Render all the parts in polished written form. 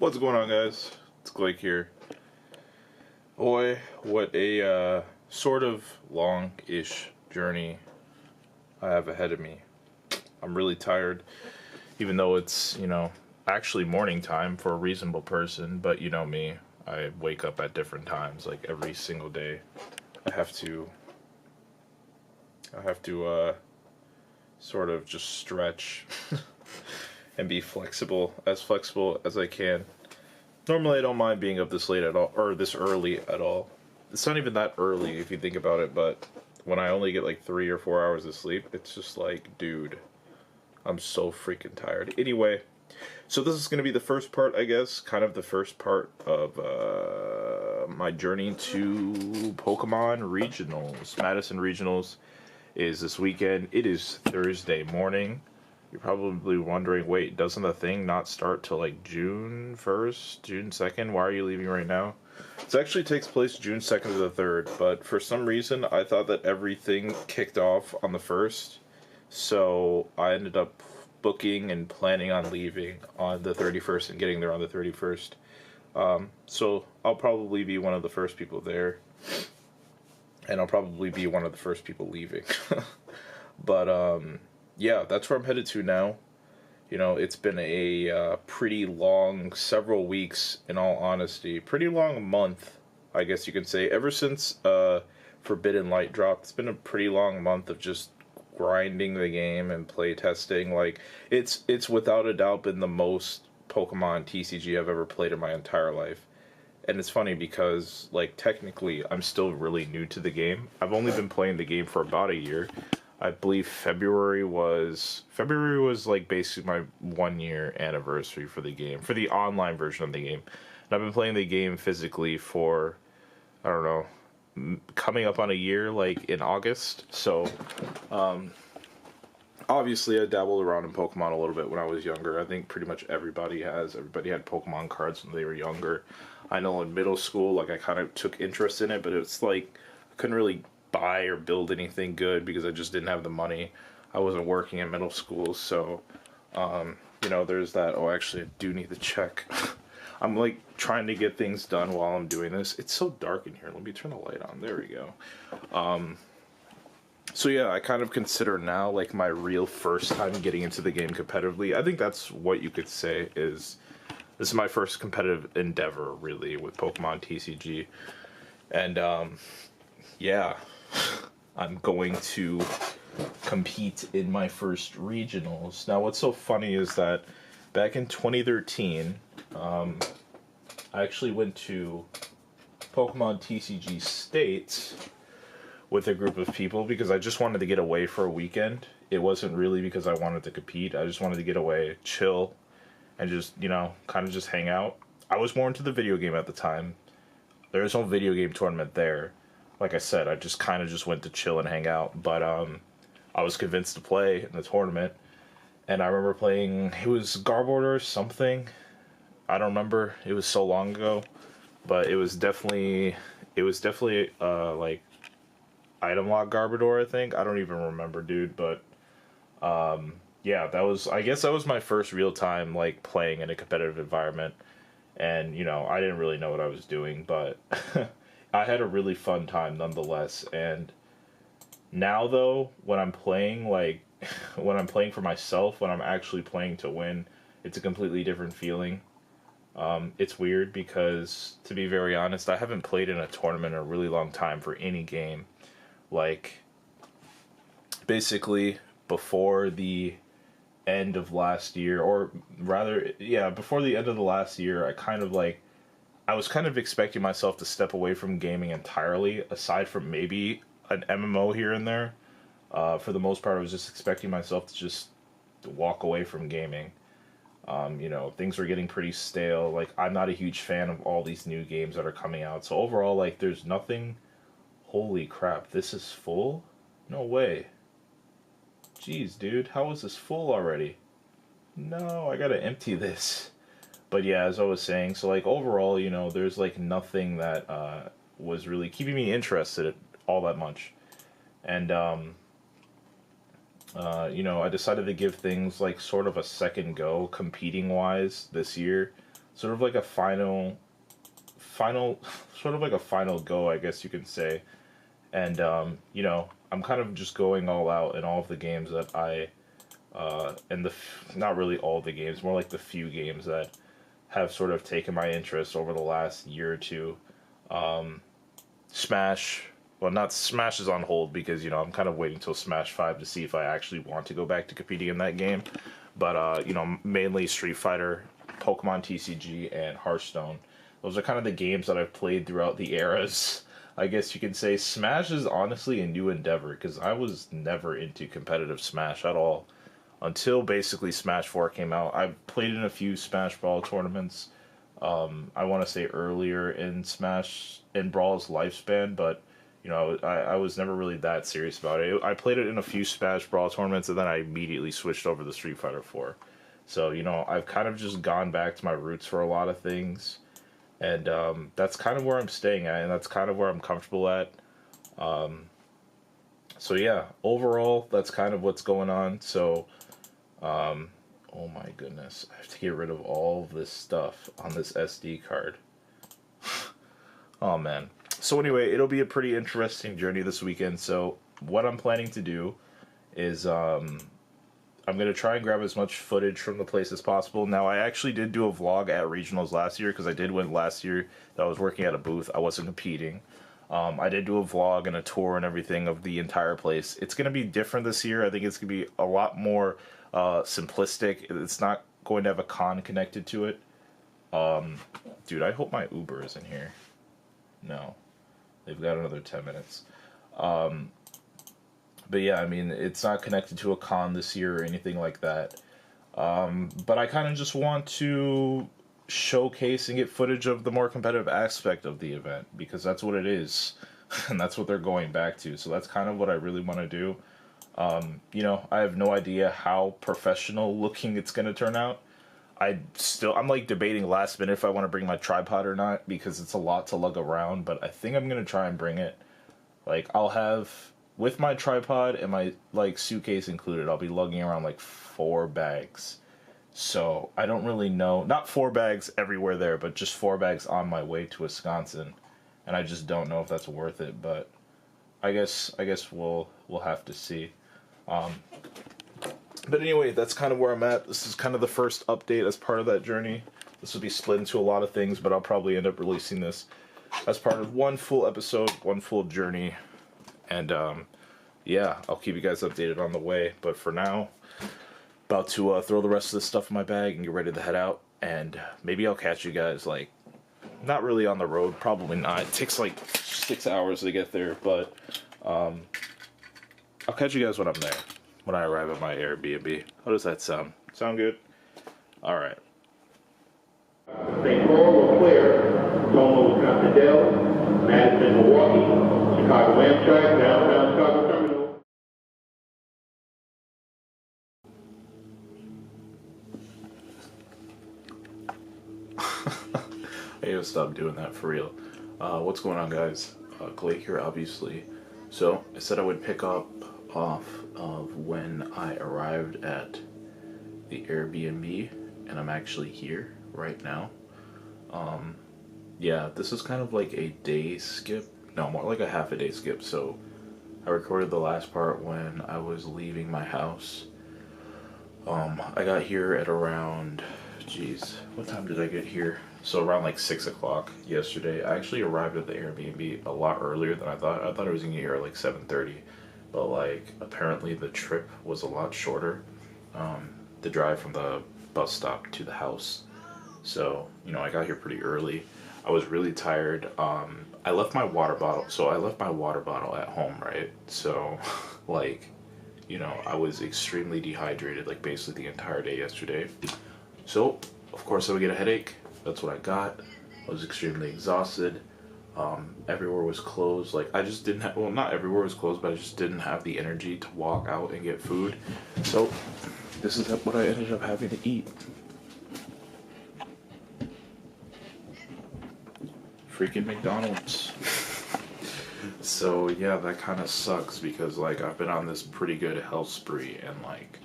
What's going on, guys? It's Blake here. Boy, what a sort of long-ish journey I have ahead of me. I'm really tired, even though it's, actually morning time for a reasonable person, but you know me, I wake up at different times, like every single day. I have to sort of just stretch and be flexible as I can. Normally, I don't mind being up this late at all, or this early at all. It's not even that early if you think about it, but when I only get like 3 or 4 hours of sleep, it's just like, dude, I'm so freaking tired. Anyway, so this is going to be the first part, I guess, kind of the first part of my journey to Pokemon Regionals. Madison Regionals is this weekend. It is Thursday morning. You're probably wondering, wait, doesn't the thing not start till like June 1st, June 2nd? Why are you leaving right now? It actually takes place June 2nd to the 3rd, but for some reason I thought that everything kicked off on the 1st, so I ended up booking and planning on leaving on the 31st and getting there on the 31st. So I'll probably be one of the first people there, and I'll probably be one of the first people leaving. But, yeah, that's where I'm headed to now. It's been a pretty long several weeks, in all honesty. Pretty long month, I guess you could say. Ever since Forbidden Light dropped, it's been a pretty long month of just grinding the game and play testing. Like, it's without a doubt been the most Pokemon TCG I've ever played in my entire life. And it's funny because, like, technically, I'm still really new to the game. I've only been playing the game for about a year. I believe February was like basically my 1 year anniversary for the game, for the online version of the game. And I've been playing the game physically for, I don't know, coming up on a year, like in August. So, obviously I dabbled around in Pokemon a little bit when I was younger. I think pretty much everybody has. Everybody had Pokemon cards when they were younger. I know in middle school, like I kind of took interest in it, but it's like I couldn't really buy or build anything good because I just didn't have the money. I wasn't working in middle school, so there's that. Oh, actually, I do need to check. I'm like trying to get things done while I'm doing this. It's so dark in here. Let me turn the light on. There we go. So yeah, I kind of consider now like my real first time getting into the game competitively. I think that's what you could say is this is my first competitive endeavor really with Pokemon TCG. And yeah, I'm going to compete in my first regionals. Now, what's so funny is that back in 2013, I actually went to Pokemon TCG States with a group of people because I just wanted to get away for a weekend. It wasn't really because I wanted to compete. I just wanted to get away, chill, and just, kind of just hang out. I was more into the video game at the time. There was no video game tournament there. Like I said, I just kind of just went to chill and hang out. But I was convinced to play in the tournament. And I remember playing, it was Garbodor or something. I don't remember. It was so long ago. But it was definitely like item lock Garbodor, I think. I don't even remember, dude. But yeah, I guess that was my first real time like playing in a competitive environment. And, I didn't really know what I was doing, but I had a really fun time nonetheless. And now, though, when I'm playing, like, when I'm playing for myself, when I'm actually playing to win, it's a completely different feeling. It's weird because, to be very honest, I haven't played in a tournament in a really long time for any game. Like, basically, before the end of last year, or rather, yeah, before the end of the last year, I was kind of expecting myself to step away from gaming entirely, aside from maybe an MMO here and there. For the most part, I was just expecting myself to just walk away from gaming. Things were getting pretty stale. Like, I'm not a huge fan of all these new games that are coming out. So overall, like, there's nothing... Holy crap, this is full? No way. Jeez, dude, how is this full already? No, I gotta empty this. But yeah, as I was saying, so like overall, there's like nothing that was really keeping me interested all that much. And I decided to give things like sort of a second go competing wise this year. sort of like a final, sort of like a final go, I guess you can say. And you know, I'm kind of just going all out in all of the games that and not really all the games, more like the few games that have sort of taken my interest over the last year or two. Smash, well, not Smash is on hold because, you know, I'm kind of waiting till Smash 5 to see if I actually want to go back to competing in that game. But, you know, mainly Street Fighter, Pokemon TCG, and Hearthstone. Those are kind of the games that I've played throughout the eras. I guess you could say Smash is honestly a new endeavor because I was never into competitive Smash at all until basically Smash 4 came out. I've played in a few Smash Brawl tournaments. I want to say earlier in Brawl's lifespan, but you know, I was never really that serious about it. I played it in a few Smash Brawl tournaments, and then I immediately switched over to Street Fighter 4. So, you know, I've kind of just gone back to my roots for a lot of things, and that's kind of where I'm staying at, and that's kind of where I'm comfortable at. So yeah, overall, that's kind of what's going on. So, oh my goodness, I have to get rid of all of this stuff on this SD card. Oh man. So anyway, it'll be a pretty interesting journey this weekend. So what I'm planning to do is I'm going to try and grab as much footage from the place as possible. Now, I actually did do a vlog at regionals last year because I did win last year. I was working at a booth. I wasn't competing. I did do a vlog and a tour and everything of the entire place. It's going to be different this year. I think it's going to be a lot more simplistic. It's not going to have a con connected to it. Dude, I hope my Uber is in here. No. They've got another 10 minutes. But yeah, I mean, it's not connected to a con this year or anything like that. But I kind of just want to showcase and get footage of the more competitive aspect of the event, because that's what it is. And that's what they're going back to. So that's kind of what I really want to do. You know, I have no idea how professional looking it's going to turn out. I'm like debating last minute if I want to bring my tripod or not, because it's a lot to lug around, but I think I'm going to try and bring it. Like, I'll have, with my tripod and my, like, suitcase included, I'll be lugging around, like, 4 bags. So, I don't really know, not 4 bags everywhere there, but just 4 bags on my way to Wisconsin. And I just don't know if that's worth it, but I guess we'll have to see. But anyway, that's kind of where I'm at. This is kind of the first update as part of that journey. This will be split into a lot of things, but I'll probably end up releasing this as part of one full episode, one full journey. And yeah, I'll keep you guys updated on the way. But for now, about to throw the rest of this stuff in my bag and get ready to head out. And maybe I'll catch you guys, like, not really on the road, probably not. It takes like 6 hours to get there, but I'll catch you guys when I'm there. When I arrive at my Airbnb. How does that sound? Sound good? Alright. St. Paul will clear. Toma, Wisconsin, Dell, Madison, Milwaukee, Chicago Amtrak, downtown Chicago Terminal. I gotta stop doing that for real. What's going on, guys? Clay here, obviously. So, I said I would pick up off of when I arrived at the Airbnb, and I'm actually here right now. Yeah, this is kind of like a day skip. No, more like a half a day skip. So I recorded the last part when I was leaving my house. I got here at around, geez, what time did I get here? So around like 6 o'clock yesterday. I actually arrived at the Airbnb a lot earlier than I thought. I thought I was gonna get here at like 7:30. But like, apparently the trip was a lot shorter, the drive from the bus stop to the house. So, you know, I got here pretty early. I was really tired. I left my water bottle, at home, right? So, like, you know, I was extremely dehydrated, like, basically the entire day yesterday. So, of course I would get a headache. That's what I got. I was extremely exhausted. Everywhere was closed. Like, I just didn't have, well, not everywhere was closed, but I just didn't have the energy to walk out and get food. So this is what I ended up having to eat. Freaking McDonald's. So yeah, that kind of sucks because, like, I've been on this pretty good health spree, and like,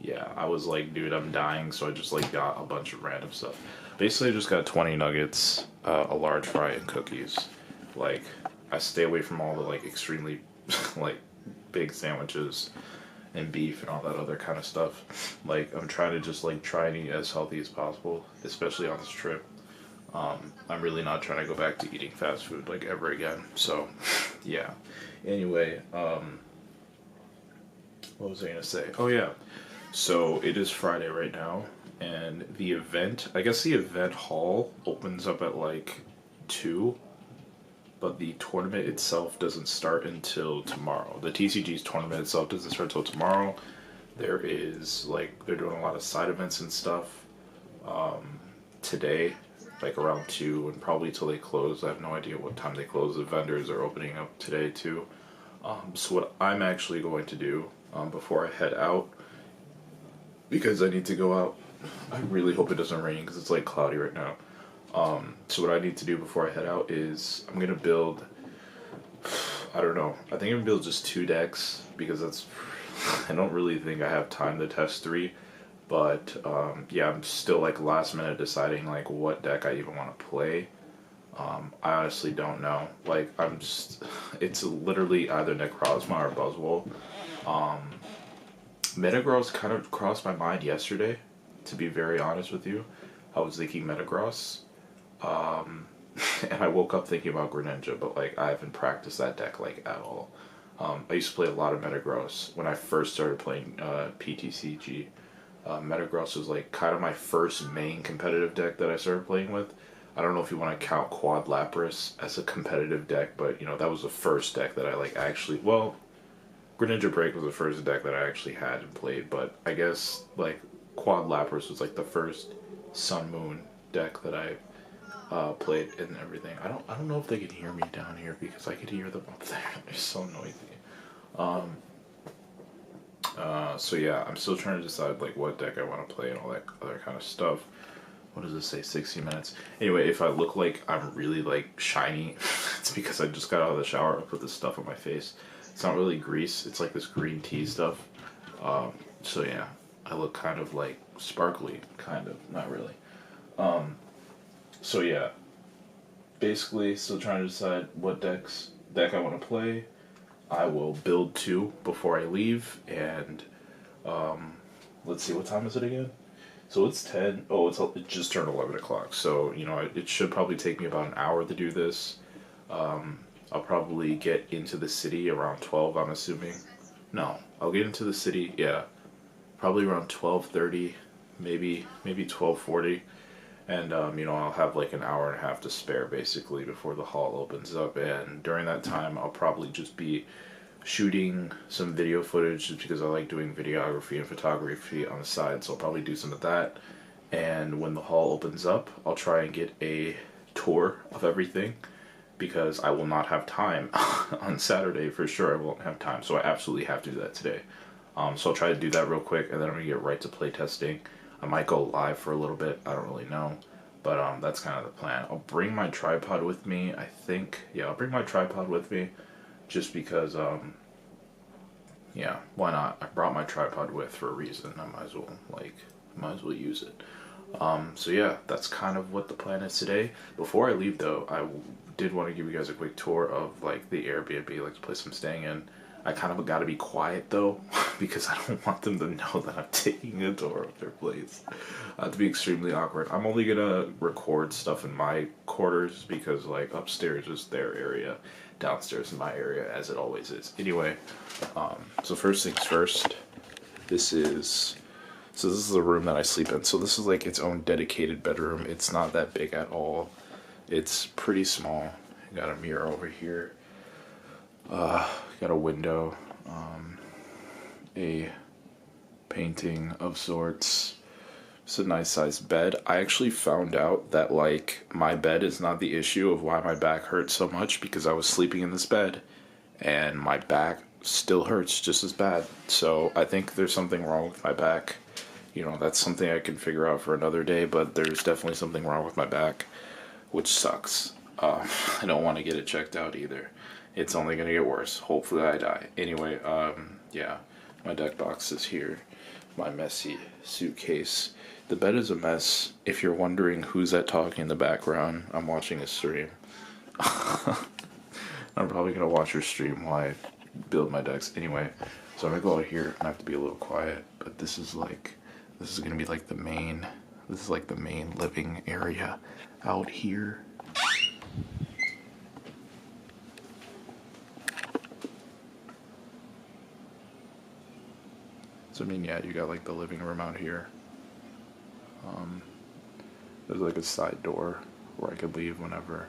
yeah, I was like, dude, I'm dying, so I just like got a bunch of random stuff. Basically, I just got 20 nuggets, a large fry, and cookies. Like, I stay away from all the, like, extremely, like, big sandwiches and beef and all that other kind of stuff. Like, I'm trying to just, like, try and eat as healthy as possible, especially on this trip. I'm really not trying to go back to eating fast food, like, ever again. So, yeah. Anyway, what was I going to say? Oh, yeah. So, it is Friday right now, and the event, I guess the event hall opens up at, like, 2, but the tournament itself doesn't start until tomorrow. The TCG's tournament itself doesn't start until tomorrow. There is, like, they're doing a lot of side events and stuff today, like around 2, and probably till they close. I have no idea what time they close. The vendors are opening up today, too. So what I'm actually going to do before I head out, because I need to go out, I really hope it doesn't rain because it's, like, cloudy right now. So what I need to do before I head out is I'm gonna build, I don't know, I think I'm gonna build just 2 decks because that's, I don't really think I have time to test 3, but yeah, I'm still, like, last minute deciding, like, what deck I even want to play. I honestly don't know, like, it's literally either Necrozma or Buzzwole. Metagross kind of crossed my mind yesterday, to be very honest with you. I was thinking Metagross. And I woke up thinking about Greninja, but, like, I haven't practiced that deck, like, at all. I used to play a lot of Metagross when I first started playing PTCG. Metagross was, like, kind of my first main competitive deck that I started playing with. I don't know if you want to count Quad Lapras as a competitive deck, but, you know, that was the first deck that I, like, actually, well, Greninja Break was the first deck that I actually had and played, but I guess, like, Quad Lapras was, like, the first Sun Moon deck that I played and everything. I don't know if they can hear me down here because I could hear them up there. They're so noisy. So yeah, I'm still trying to decide, like, what deck I want to play and all that other kind of stuff. What does this say? 60 minutes. Anyway, if I look like I'm really, like, shiny, it's because I just got out of the shower. I put this stuff on my face. It's not really grease. It's like this green tea stuff. So yeah, I look kind of, like, sparkly, kind of, not really. So yeah, basically still trying to decide what deck I want to play. I will build 2 before I leave, and let's see, what time is it again? So it's 10. Oh, it just turned 11 o'clock. So, you know, it should probably take me about an hour to do this. I'll probably get into the city around 12, I'm assuming. No, I'll get into the city, yeah, probably around 12:30, maybe 12:40. And, you know, I'll have, like, an hour and a half to spare, basically, before the hall opens up. And during that time, I'll probably just be shooting some video footage, just because I like doing videography and photography on the side. So I'll probably do some of that. And when the hall opens up, I'll try and get a tour of everything, because I will not have time on Saturday, for sure. I won't have time. So I absolutely have to do that today. So I'll try to do that real quick, and then I'm going to get right to playtesting. I might go live for a little bit, I don't really know, but that's kind of the plan. I'll bring my tripod with me, I think. Yeah, I'll bring my tripod with me, just because, yeah, why not? I brought my tripod with for a reason. I might as well use it. So yeah, that's kind of what the plan is today. Before I leave, though, I did want to give you guys a quick tour of, like, the Airbnb, like, the place I'm staying in. I kind of got to be quiet, though, because I don't want them to know that I'm taking a tour of their place. To be extremely awkward. I'm only going to record stuff in my quarters, because, like, upstairs is their area, downstairs is my area, as it always is. Anyway, so first things first, this is the room that I sleep in. So this is, like, its own dedicated bedroom. It's not that big at all. It's pretty small. Got a mirror over here. Got a window, a painting of sorts. It's a nice sized bed. I actually found out that, like, my bed is not the issue of why my back hurts so much, because I was sleeping in this bed and my back still hurts just as bad. So I think there's something wrong with my back. You know, that's something I can figure out for another day, but there's definitely something wrong with my back, which sucks. I don't want to get it checked out either. It's only going to get worse. Hopefully I die. Anyway, yeah. My deck box is here. My messy suitcase. The bed is a mess. If you're wondering who's that talking in the background, I'm watching a stream. I'm probably gonna watch your stream while I build my decks. Anyway, so I'm gonna go out here and I have to be a little quiet. But this is gonna be like the main. This is like the main living area out here. So I mean, yeah, you got like the living room out here. There's like a side door where I could leave whenever,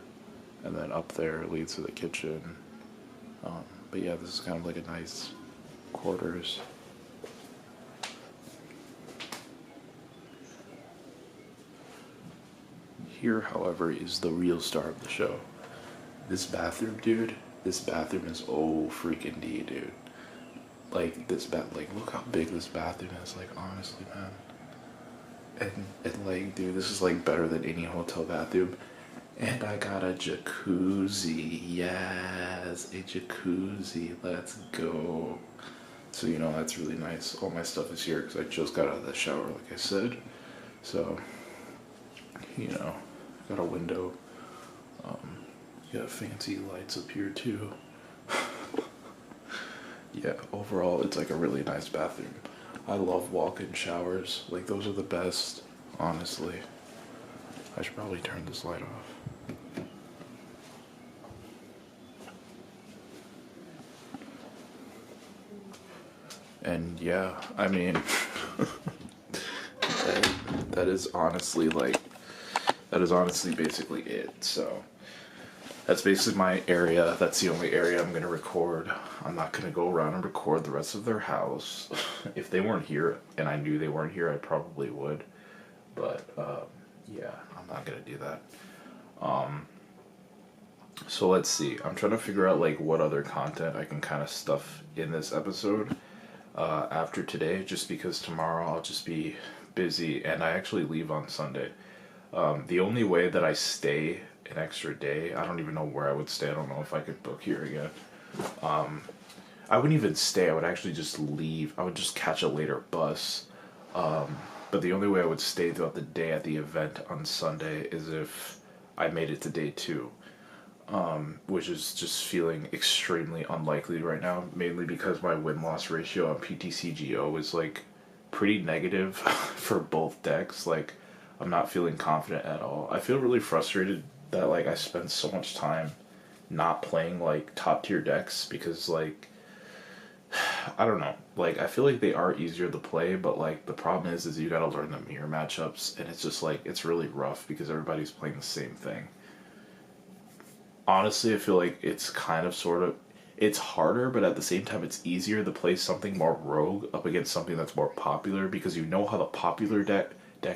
and then up there leads to the kitchen. But yeah, this is kind of like a nice quarters. Here, however, is the real star of the show. This bathroom, dude. This bathroom is oh freaking D, dude. Like look how big this bathroom is. Like honestly, man. And like, dude, this is like better than any hotel bathroom. And I got a jacuzzi. Yes, a jacuzzi. Let's go. So you know that's really nice. All my stuff is here because I just got out of the shower, like I said. So you know, got a window. Got fancy lights up here too. Yeah, overall, it's like a really nice bathroom. I love walk-in showers. Like, those are the best, honestly. I should probably turn this light off. And yeah, I mean, that is honestly basically it. So that's basically my area. That's the only area I'm gonna record. I'm not gonna go around and record the rest of their house. If they weren't here and I knew they weren't here, I probably would. But yeah, I'm not gonna do that. So let's see. I'm trying to figure out like what other content I can kind of stuff in this episode after today, just because tomorrow I'll just be busy and I actually leave on Sunday. The only way that I stay an extra day, I don't even know where I would stay. I don't know if I could book here again. I wouldn't even stay. I would actually just leave. I would just catch a later bus. But the only way I would stay throughout the day at the event on Sunday is if I made it to day 2. Which is just feeling extremely unlikely right now, mainly because my win-loss ratio on PTCGO is like pretty negative for both decks. Like, I'm not feeling confident at all. I feel really frustrated that like I spend so much time not playing like top tier decks because like I don't know, like I feel like they are easier to play, but like the problem is you gotta learn the mirror matchups, and it's just like it's really rough because everybody's playing the same thing. Honestly, I feel like it's kind of sort of it's harder, but at the same time it's easier to play something more rogue up against something that's more popular because you know how the popular deck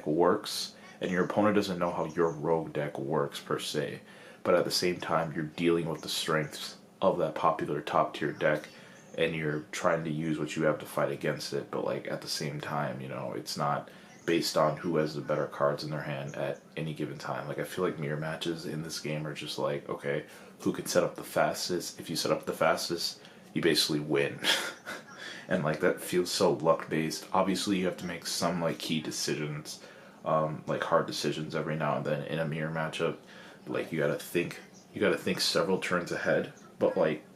works and your opponent doesn't know how your rogue deck works per se, but at the same time you're dealing with the strengths of that popular top tier deck and you're trying to use what you have to fight against it, but like at the same time, you know, it's not based on who has the better cards in their hand at any given time. Like I feel like mirror matches in this game are just like, okay, who can set up the fastest? If you set up the fastest, you basically win. And like that feels so luck based. Obviously you have to make some like key decisions, like hard decisions every now and then in a mirror matchup. Like you gotta think several turns ahead, but like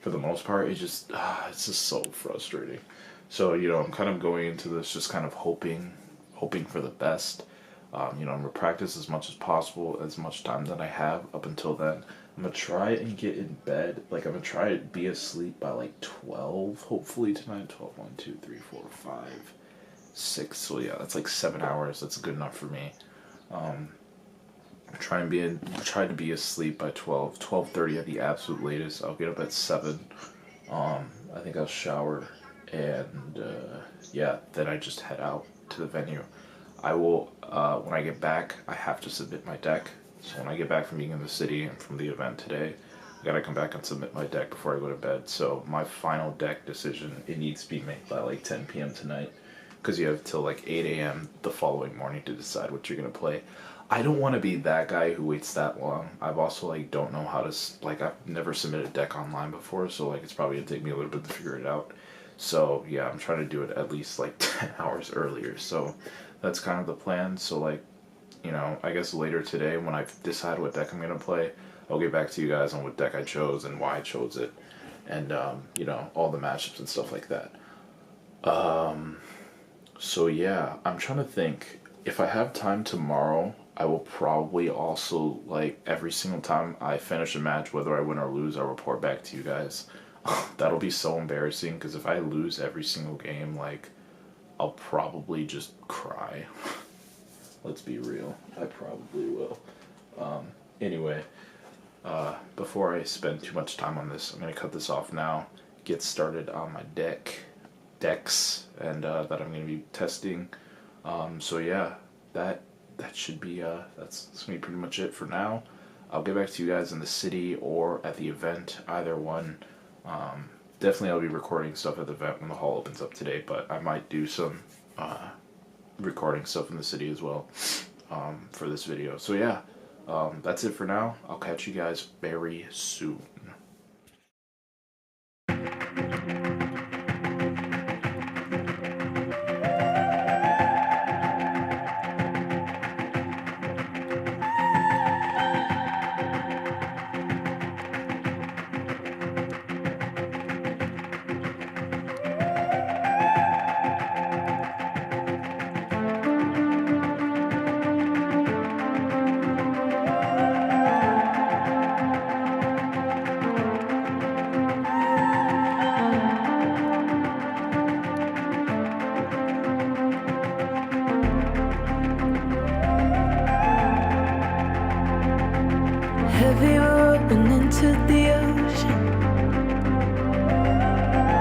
for the most part it's just so frustrating. So, you know, I'm kind of going into this just kind of hoping for the best. You know, I'm going to practice as much as possible, as much time that I have up until then. I'm going to try and get in bed. Like, I'm going to try to be asleep by, like, 12, hopefully tonight. 12, 1, 2, 3, 4, 5, 6. So, yeah, that's like 7 hours. That's good enough for me. Try to be asleep by 12, 12:30 at the absolute latest. I'll get up at 7. I think I'll shower. And yeah, then I just head out to the venue. I will, when I get back, I have to submit my deck. So when I get back from being in the city and from the event today, I gotta come back and submit my deck before I go to bed. So my final deck decision, it needs to be made by like 10 p.m. tonight, because you have till like 8 a.m. the following morning to decide what you're gonna play. I don't want to be that guy who waits that long. I've also like don't know how to, like I've never submitted a deck online before, so like it's probably gonna take me a little bit to figure it out. So yeah, I'm trying to do it at least like 10 hours earlier. So that's kind of the plan. So like, you know, I guess later today when I decide what deck I'm gonna play, I'll get back to you guys on what deck I chose and why I chose it, and you know, all the matchups and stuff like that. So yeah, I'm trying to think. If I have time tomorrow, I will probably also, like, every single time I finish a match, whether I win or lose, I'll report back to you guys. That'll be so embarrassing, because if I lose every single game, like, I'll probably just cry. Let's be real. I probably will. Anyway, before I spend too much time on this, I'm going to cut this off now, get started on my decks, and that I'm going to be testing. So yeah, that should be, that's going to be pretty much it for now. I'll get back to you guys in the city or at the event, either one. Definitely I'll be recording stuff at the event when the hall opens up today, but I might do some recording stuff in the city as well for this video. So yeah, that's it for now. I'll catch you guys very soon. Heavy rolling into the ocean,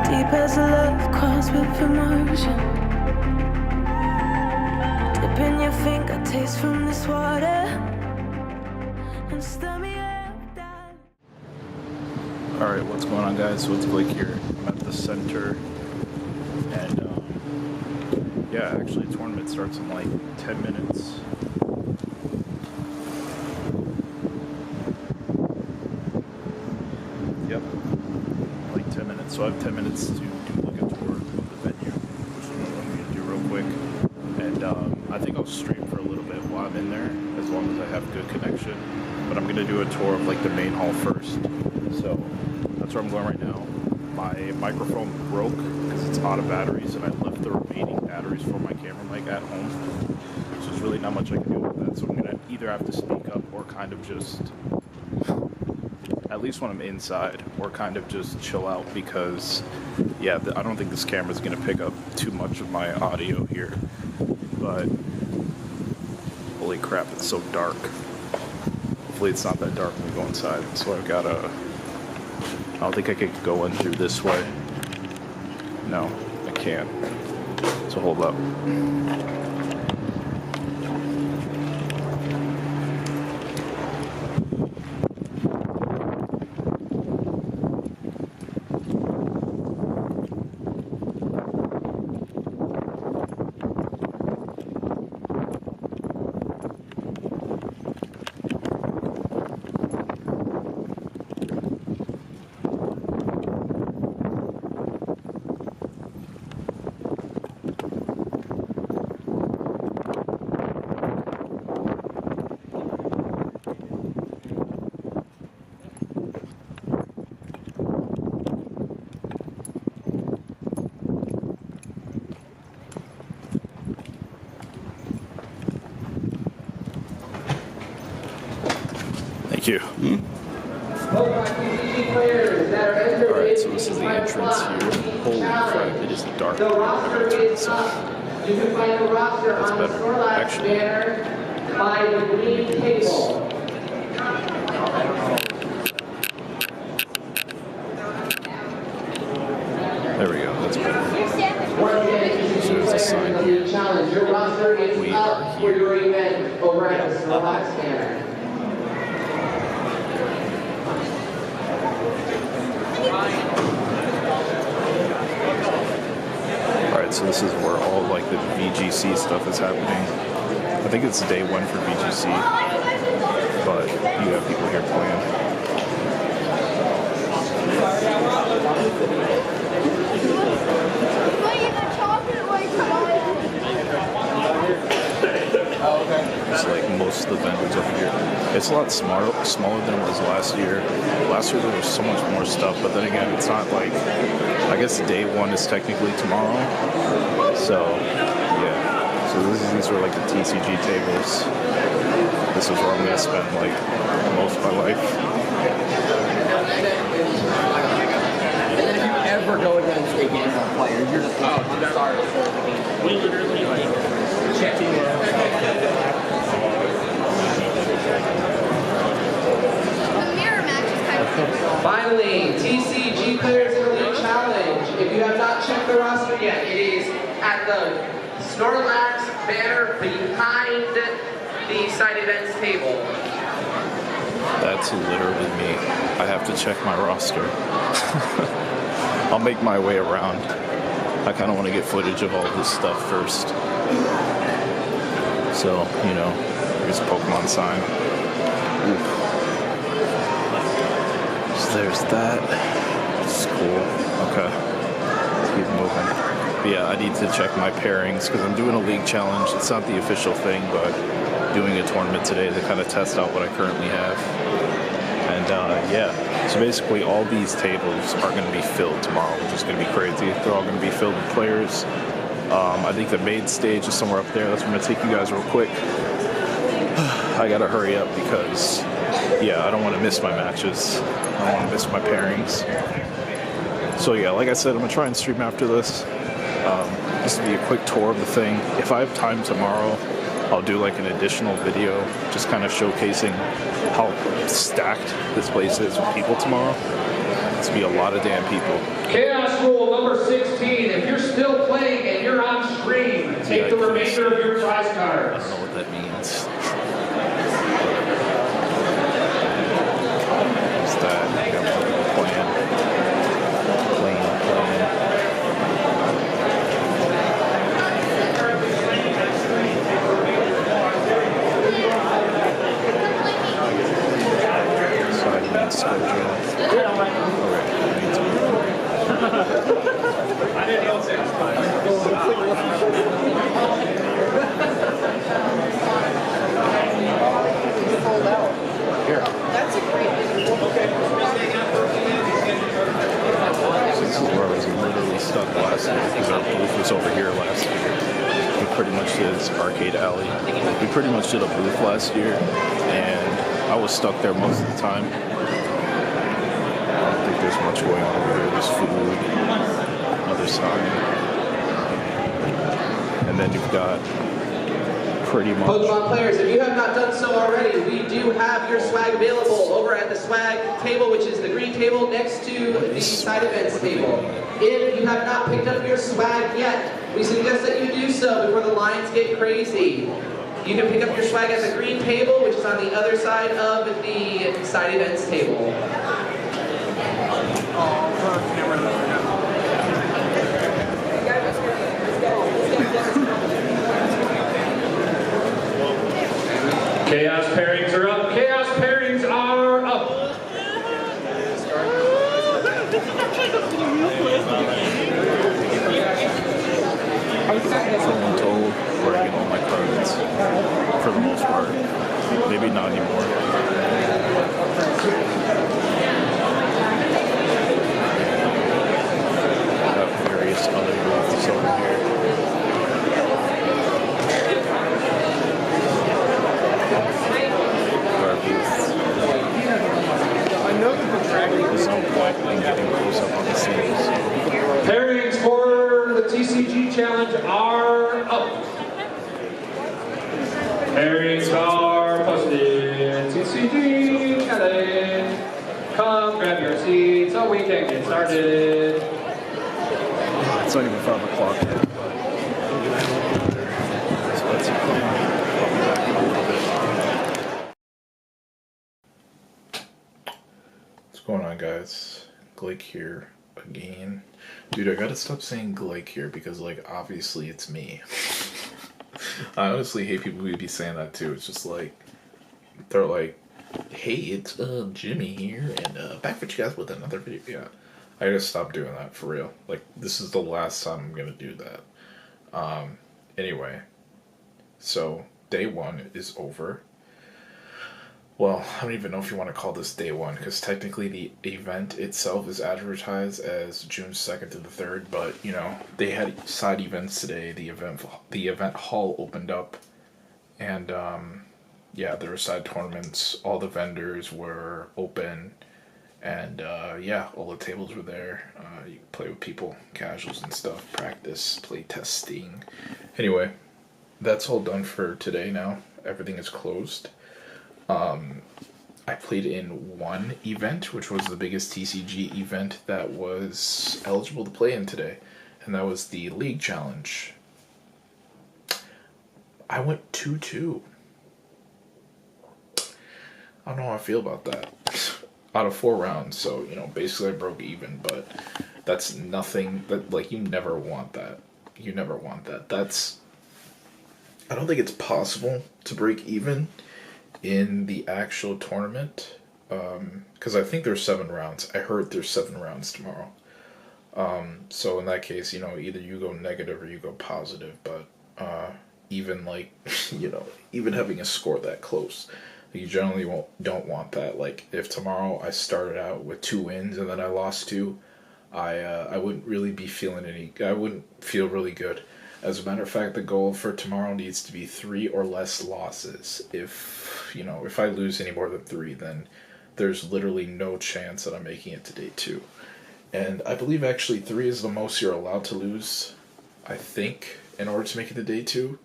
deep as a love crossed with emotion. Dipping your finger, taste from this water, and stir me up down. Alright, what's going on, guys? So it's Blake here. I'm at the center, and yeah, actually the tournament starts in like 10 minutes. Yep, like 10 minutes. So I have 10 minutes to do like a tour of the venue, which is what I'm going to do real quick. And I think I'll stream for a little bit while I'm in there, as long as I have good connection. But I'm going to do a tour of like the main hall first. So that's where I'm going right now. My microphone broke because it's out of batteries, and I left the remaining batteries for my camera mic at home. So there's really not much I can do with that. So I'm going to either have to speak up or kind of just, at least when I'm inside, or kind of just chill out, because yeah, I don't think this camera is going to pick up too much of my audio here. But holy crap, it's so dark. Hopefully it's not that dark when we go inside. So I've got I don't think I could go in through this way. No, I can't. So hold up. Thank you. Alright, so this is the entrance here. Holy crap, it is dark. I'm gonna turn this off. That's better. Actually, there we go, that's better. So there's a sign here. We are here. Alright, so this is where all like the VGC stuff is happening. I think it's day one for VGC, but you have people here playing. It's like most of the vendors over here. It's a lot smaller than it was last year. Last year there was so much more stuff, but then again, it's not like, I guess day one is technically tomorrow. So, yeah. So these are like the TCG tables. This is where I'm going to spend like most of my life. And then if you ever go against a game of players, you're just sorry. We literally like checking it out. Finally, TCG Players Elite Challenge. If you have not checked the roster yet, it is at the Snorlax banner behind the side events table. That's literally me. I have to check my roster. I'll make my way around. I kind of want to get footage of all this stuff first. So, you know, here's a Pokemon sign. Oof. So there's that. It's cool. Okay. Let's keep moving. But yeah, I need to check my pairings because I'm doing a league challenge. It's not the official thing, but doing a tournament today to kind of test out what I currently have. And yeah, so basically all these tables are going to be filled tomorrow, which is going to be crazy. They're all going to be filled with players. I think the main stage is somewhere up there. That's where I'm going to take you guys real quick. I got to hurry up because, yeah, I don't want to miss my matches. I don't want to miss my pairings. So yeah, like I said, I'm going to try and stream after this. This will be a quick tour of the thing. If I have time tomorrow, I'll do like an additional video just kind of showcasing how stacked this place is with people tomorrow. It's going to be a lot of damn people. Chaos Rule number 16. If you're still playing and you're on stream, take the remainder of your prize I cards. don't know what that means. What's that? I got a plan. Schedule. That's a great This is where I was literally stuck last year because our booth was over here last year. We pretty much did this arcade alley. We pretty much did a booth last year, and I was stuck there most of the time. I don't think there's much going on over here. There's food, other side. And then you've got pretty much... Pokemon players, if you have not done so already, we do have your swag available over at the swag table, which is the green table next to the side events table. If you have not picked up your swag yet, we suggest that you do so before the lines get crazy. You can pick up your swag at the green table, which is on the other side of the side events table. Chaos pairings are up. Chaos pairings are up. Someone told where I get all my cards, for the most part. Maybe not anymore. Got various other booths over here. Our booth. There's no point in getting close up on the scenes. Pairings for the TCG Challenge are up. Pairings are posted. TCG Challenge. Come grab your seat so we can get started. It's not even 5 o'clock yet, but so let's I'll be back in a little bit. What's going on, guys? Glake here again. Dude, I gotta stop saying Glake here because, like, obviously it's me. I honestly hate people who be saying that too. It's just like, they're like, hey, it's Jimmy here, and back with you guys with another video. Yeah. I gotta stop doing that for real. Like, this is the last time I'm gonna do that. Anyway, so day one is over. Well, I don't even know if you want to call this day one, because technically the event itself is advertised as June 2nd to the 3rd, but, you know, they had side events today. The event hall opened up, and, yeah, there were side tournaments. All the vendors were open, and, yeah, all the tables were there. You could play with people, casuals and stuff, practice, play testing. Anyway, that's all done for today now. Everything is closed. I played in one event, which was the biggest TCG event that was eligible to play in today, and that was the League Challenge. I went 2-2. I don't know how I feel about that. Out of 4 rounds, so, you know, basically I broke even, but that's nothing that, like, you never want that. You never want that. I don't think it's possible to break even in the actual tournament, because I think there's 7 rounds. I heard there's 7 rounds tomorrow. So in that case, you know, either you go negative or you go positive, but even, like, you know, even having a score that close, you generally don't want that. Like, if tomorrow I started out with 2 wins and then I lost 2, I wouldn't really be feeling I wouldn't feel really good. As a matter of fact, the goal for tomorrow needs to be 3 or less losses. If, you know, if I lose any more than 3, then there's literally no chance that I'm making it to day 2. And I believe actually 3 is the most you're allowed to lose, I think, in order to make it to day 2.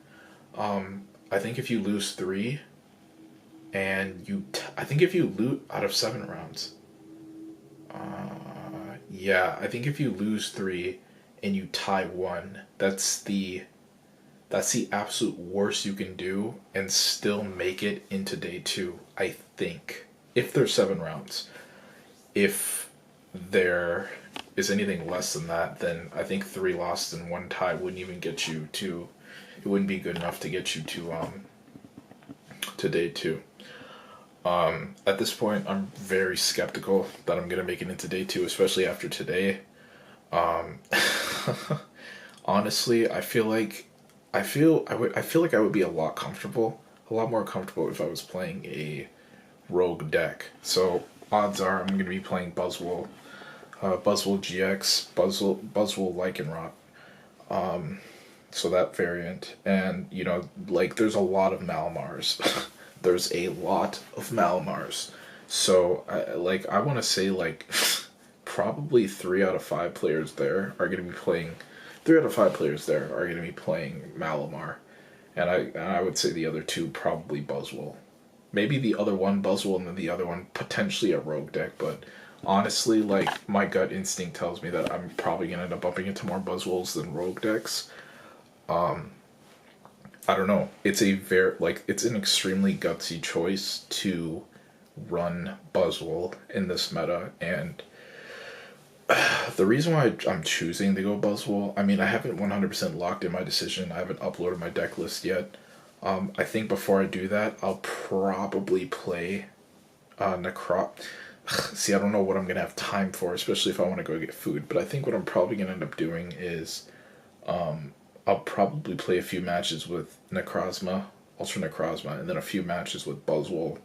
I think if you lose 3, and I think if you lose out of 7 rounds, yeah, I think if you lose 3 and you tie 1, that's the absolute worst you can do and still make it into day 2, I think. If there's 7 rounds. If there is anything less than that, then I think 3 losses and 1 tie wouldn't even get you to, it wouldn't be good enough to get you to day 2. At this point, I'm very skeptical that I'm gonna make it into day 2, especially after today. Honestly, I feel like I would be a lot more comfortable if I was playing a rogue deck. So odds are I'm gonna be playing Buzzwole, GX, Buzzwole Lycanrot. So that variant, and, you know, like, there's a lot of Malamars. There's a lot of Malamars. So I want to say, like, probably 3 out of 5 players there are going to be playing. 3 out of 5 players there are going to be playing Malamar, and I would say the other 2 probably Buzzwole. Maybe the other one Buzzwole, and then the other one potentially a rogue deck. But honestly, like, my gut instinct tells me that I'm probably going to end up bumping into more Buzzwoles than rogue decks. I don't know. It's it's an extremely gutsy choice to run Buzzwole in this meta, and the reason why I'm choosing to go Buzzwole, I mean, I haven't 100% locked in my decision. I haven't uploaded my deck list yet. I think before I do that, I'll probably play See, I don't know what I'm gonna have time for, especially if I want to go get food. But I think what I'm probably gonna end up doing is, I'll probably play a few matches with Necrozma, Ultra Necrozma, and then a few matches with Buzzwole.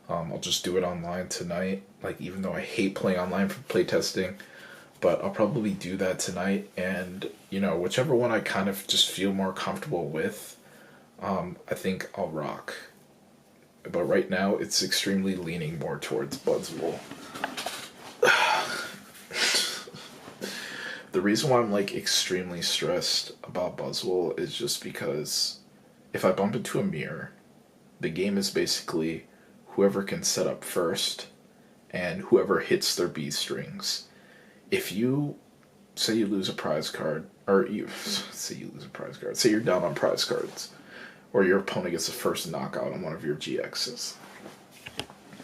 I'll just do it online tonight, like, even though I hate playing online for playtesting, but I'll probably do that tonight, and, you know, whichever one I kind of just feel more comfortable with, I think I'll rock. But right now, it's extremely leaning more towards Buzzwole. The reason why I'm, like, extremely stressed about Buzzwole is just because if I bump into a mirror, the game is basically whoever can set up first and whoever hits their B strings. If you say you lose a prize card, or say you're down on prize cards, or your opponent gets the first knockout on one of your GXs,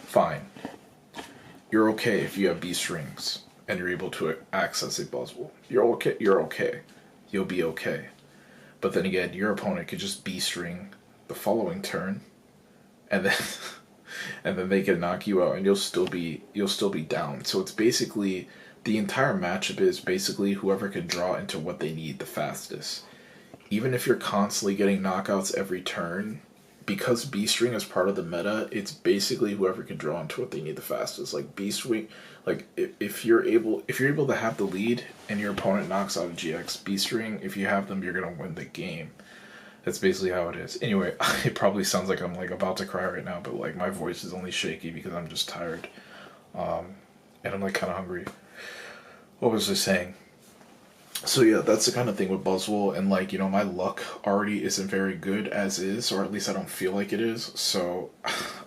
fine. You're okay if you have B strings and you're able to access a Buzzwole. You're okay. You'll be okay. But then again, your opponent could just B string the following turn, and then they can knock you out, and you'll still be down. So it's basically the entire matchup is basically whoever can draw into what they need the fastest. Even if you're constantly getting knockouts every turn, because B string is part of the meta, it's basically whoever can draw into what they need the fastest. Like B string, like if you're able to have the lead and your opponent knocks out a GX, B string, if you have them, you're gonna win the game. That's basically how it is. Anyway, it probably sounds like I'm like about to cry right now, but like my voice is only shaky because I'm just tired, and I'm like kind of hungry. What was I saying? So yeah, that's the kind of thing with Buzzwole, and like, you know, my luck already isn't very good as is, or at least I don't feel like it is, so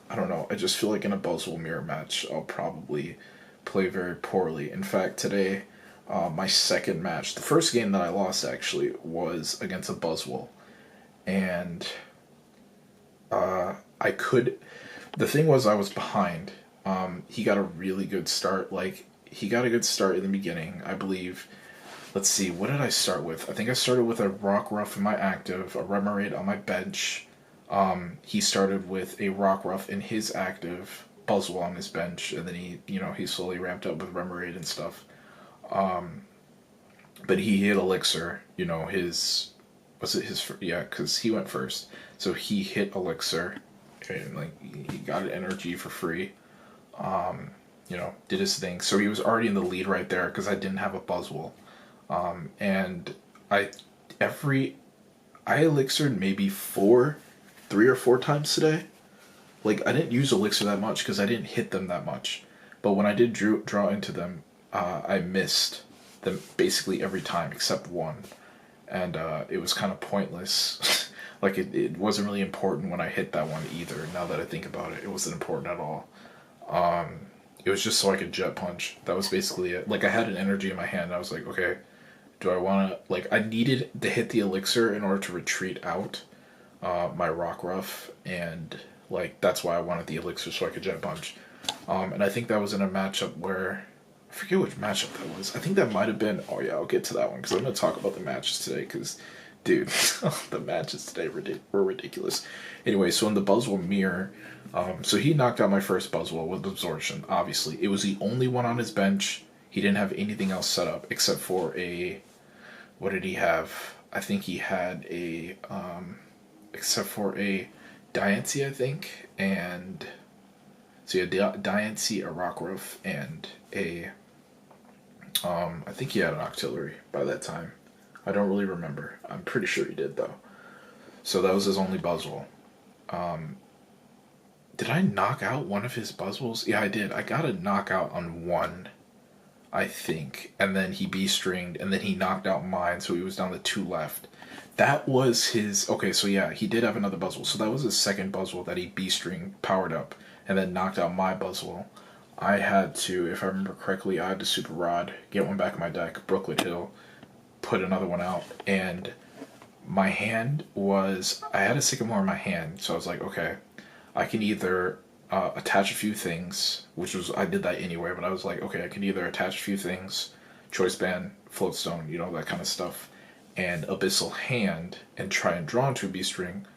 I don't know, I just feel like in a Buzzwole mirror match, I'll probably play very poorly. In fact, today, my second match, the first game that I lost actually, was against a Buzzwole, and the thing was I was behind. He got a really good start, like, he got a good start in the beginning, I believe. Let's see, what did I start with? I think I started with a Rockruff in my active, a Remoraid on my bench. He started with a Rockruff in his active, Buzzwole on his bench, and then he slowly ramped up with Remoraid and stuff. But he hit Elixir, because he went first. So he hit Elixir, and like, he got an energy for free. Did his thing. So he was already in the lead right there, because I didn't have a Buzzwole. And I elixired maybe 3 or 4 times today. Like, I didn't use elixir that much because I didn't hit them that much. But when I did draw into them, I missed them basically every time except one. And it was kind of pointless. Like, it wasn't really important when I hit that one either. Now that I think about it, it wasn't important at all. It was just so I could jet punch. That was basically it. Like, I had an energy in my hand. And I was like, okay, do I want to... Like, I needed to hit the elixir in order to retreat out my Rockruff. And, like, that's why I wanted the elixir so I could jet punch. And I think that was in a matchup where... I forget which matchup that was. I think that might have been... Oh, yeah, I'll get to that one. Because I'm going to talk about the matches today. Because, dude, the matches today were ridiculous. Anyway, so in the Buzzwole mirror... so he knocked out my first Buzzwole with Absorption, obviously. It was the only one on his bench. He didn't have anything else set up except for a... What did he have? I think he had a... except for a Diancie, I think. And... So he had Diancie, a Rockruff, and a... I think he had an Octillery by that time. I don't really remember. I'm pretty sure he did, though. So that was his only Buzzwole. Did I knock out one of his Buzzwoles? Yeah, I did. I got a knockout on one, I think. And then he B-stringed, and then he knocked out mine, so he was down to 2 left. That was his... Okay, so yeah, he did have another Buzzwole. So that was his second Buzzwole that he B-stringed, powered up, and then knocked out my Buzzwole. I had to, if I remember correctly, I had to Super Rod, get one back in my deck, Brooklet Hill, put another one out, and my hand was... I had a Sycamore in my hand, so I was like, okay... I can either attach a few things, which was, I did that anyway, but I was like, okay, I can either attach a few things, Choice Band, Floatstone, that kind of stuff, and Abyssal Hand, and try and draw into a B-string,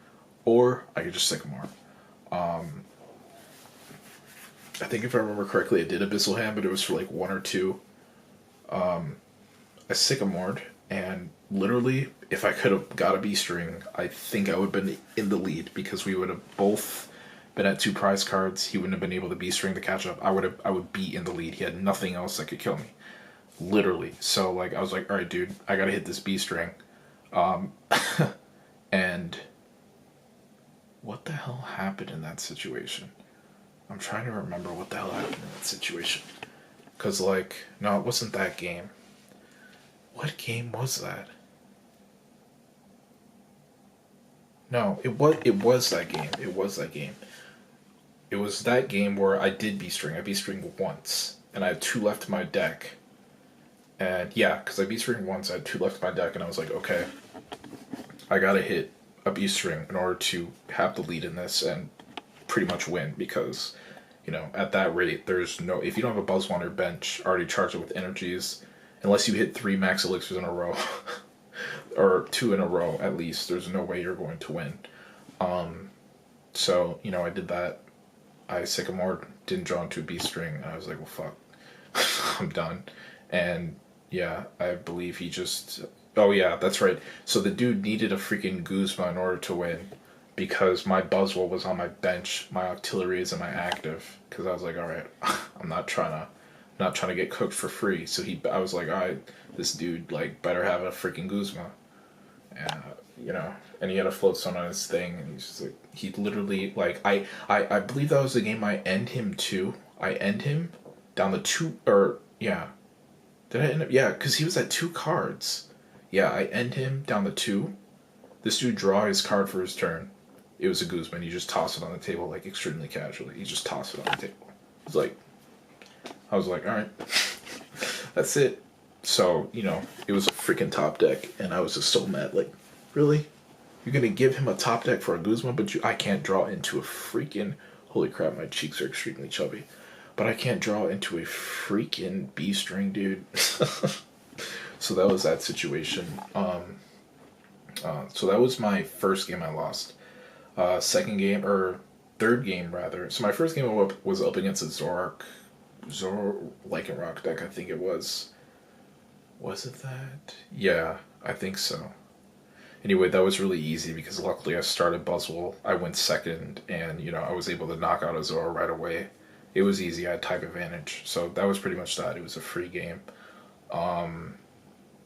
or I could just Sycamore. I think if I remember correctly, I did Abyssal Hand, but it was for like 1 or 2. I Sycamored, and literally, if I could have got a B-string, I think I would have been in the lead, because we would have both been at 2 prize cards. He wouldn't have been able to B-string the catch-up. I would be in the lead. He had nothing else that could kill me. Literally. So, like, I was like, alright, dude, I gotta hit this B-string. And what the hell happened in that situation? I'm trying to remember what the hell happened in that situation. Because, like, no, it wasn't that game. What game was that? No, it was that game. It was that game. It was that game where I did B-string. I B-stringed once, and I had 2 left in my deck. And yeah, because I B-stringed once, I had 2 left in my deck, and I was like, okay, I gotta hit a B-string in order to have the lead in this and pretty much win, because, at that rate, there's no... If you don't have a Buzzwole on your bench already charged with energies, unless you hit 3 max elixirs in a row... or 2 in a row, at least. There's no way you're going to win. So, I did that. I Sycamore, didn't draw into a B-string, and I was like, well, fuck. I'm done. And yeah, I believe he just. Oh yeah, that's right. So the dude needed a freaking Guzma in order to win, because my Buzzwole was on my bench, my Octillery is in my active. Because I was like, all right, I'm not trying to get cooked for free. So I was like, all right, this dude like better have a freaking Guzma, and and he had a float stone on his thing, and he's just like, he literally like I believe that was the game I end him too. I end him down the two, or yeah. Did I end up? Yeah, because he was at 2 cards. Yeah, I end him down the 2. This dude draw his card for his turn. It was a Guzman. You just toss it on the table, like, extremely casually. You just toss it on the table. I was like, alright. That's it. So, it was a freaking top deck, and I was just so mad. Like, really? You're gonna give him a top deck for a Guzman, but I can't draw into a freaking... Holy crap, my cheeks are extremely chubby. But I can't draw into a freaking B string, dude. So that was that situation. So that was my first game I lost. Second game, or third game rather. So my first game was up against a Zor Lycanroc deck, I think it was. Was it that? Yeah, I think so. Anyway, that was really easy because luckily I started Buzzwole. I went second, and I was able to knock out a Zor right away. It was easy. I had type advantage. So that was pretty much that. It was a free game.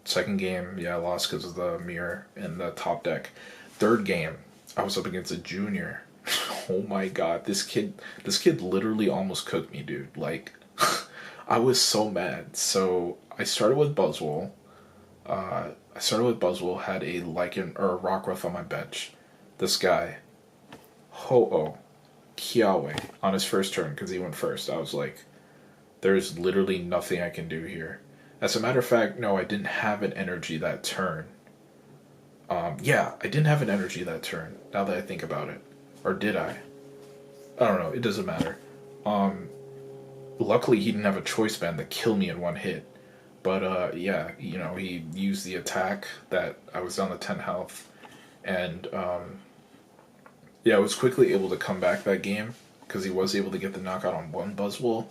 Second game, yeah, I lost because of the mirror and the top deck. Third game, I was up against a junior. Oh my god, this kid literally almost cooked me, dude. Like, I was so mad. So I started with Buzzwole. Had a Lycan or a Rockruff on my bench. This guy, Ho-Oh Kiawe, on his first turn, because he went first. I was like, there's literally nothing I can do here. As a matter of fact, no, I didn't have an energy that turn. Yeah, I didn't have an energy that turn, now that I think about it. Or did I? I don't know, it doesn't matter. Luckily he didn't have a choice band that killed me in one hit. But, yeah, he used the attack that I was down to 10 health. And, yeah, I was quickly able to come back that game, because he was able to get the knockout on one Buzzwole.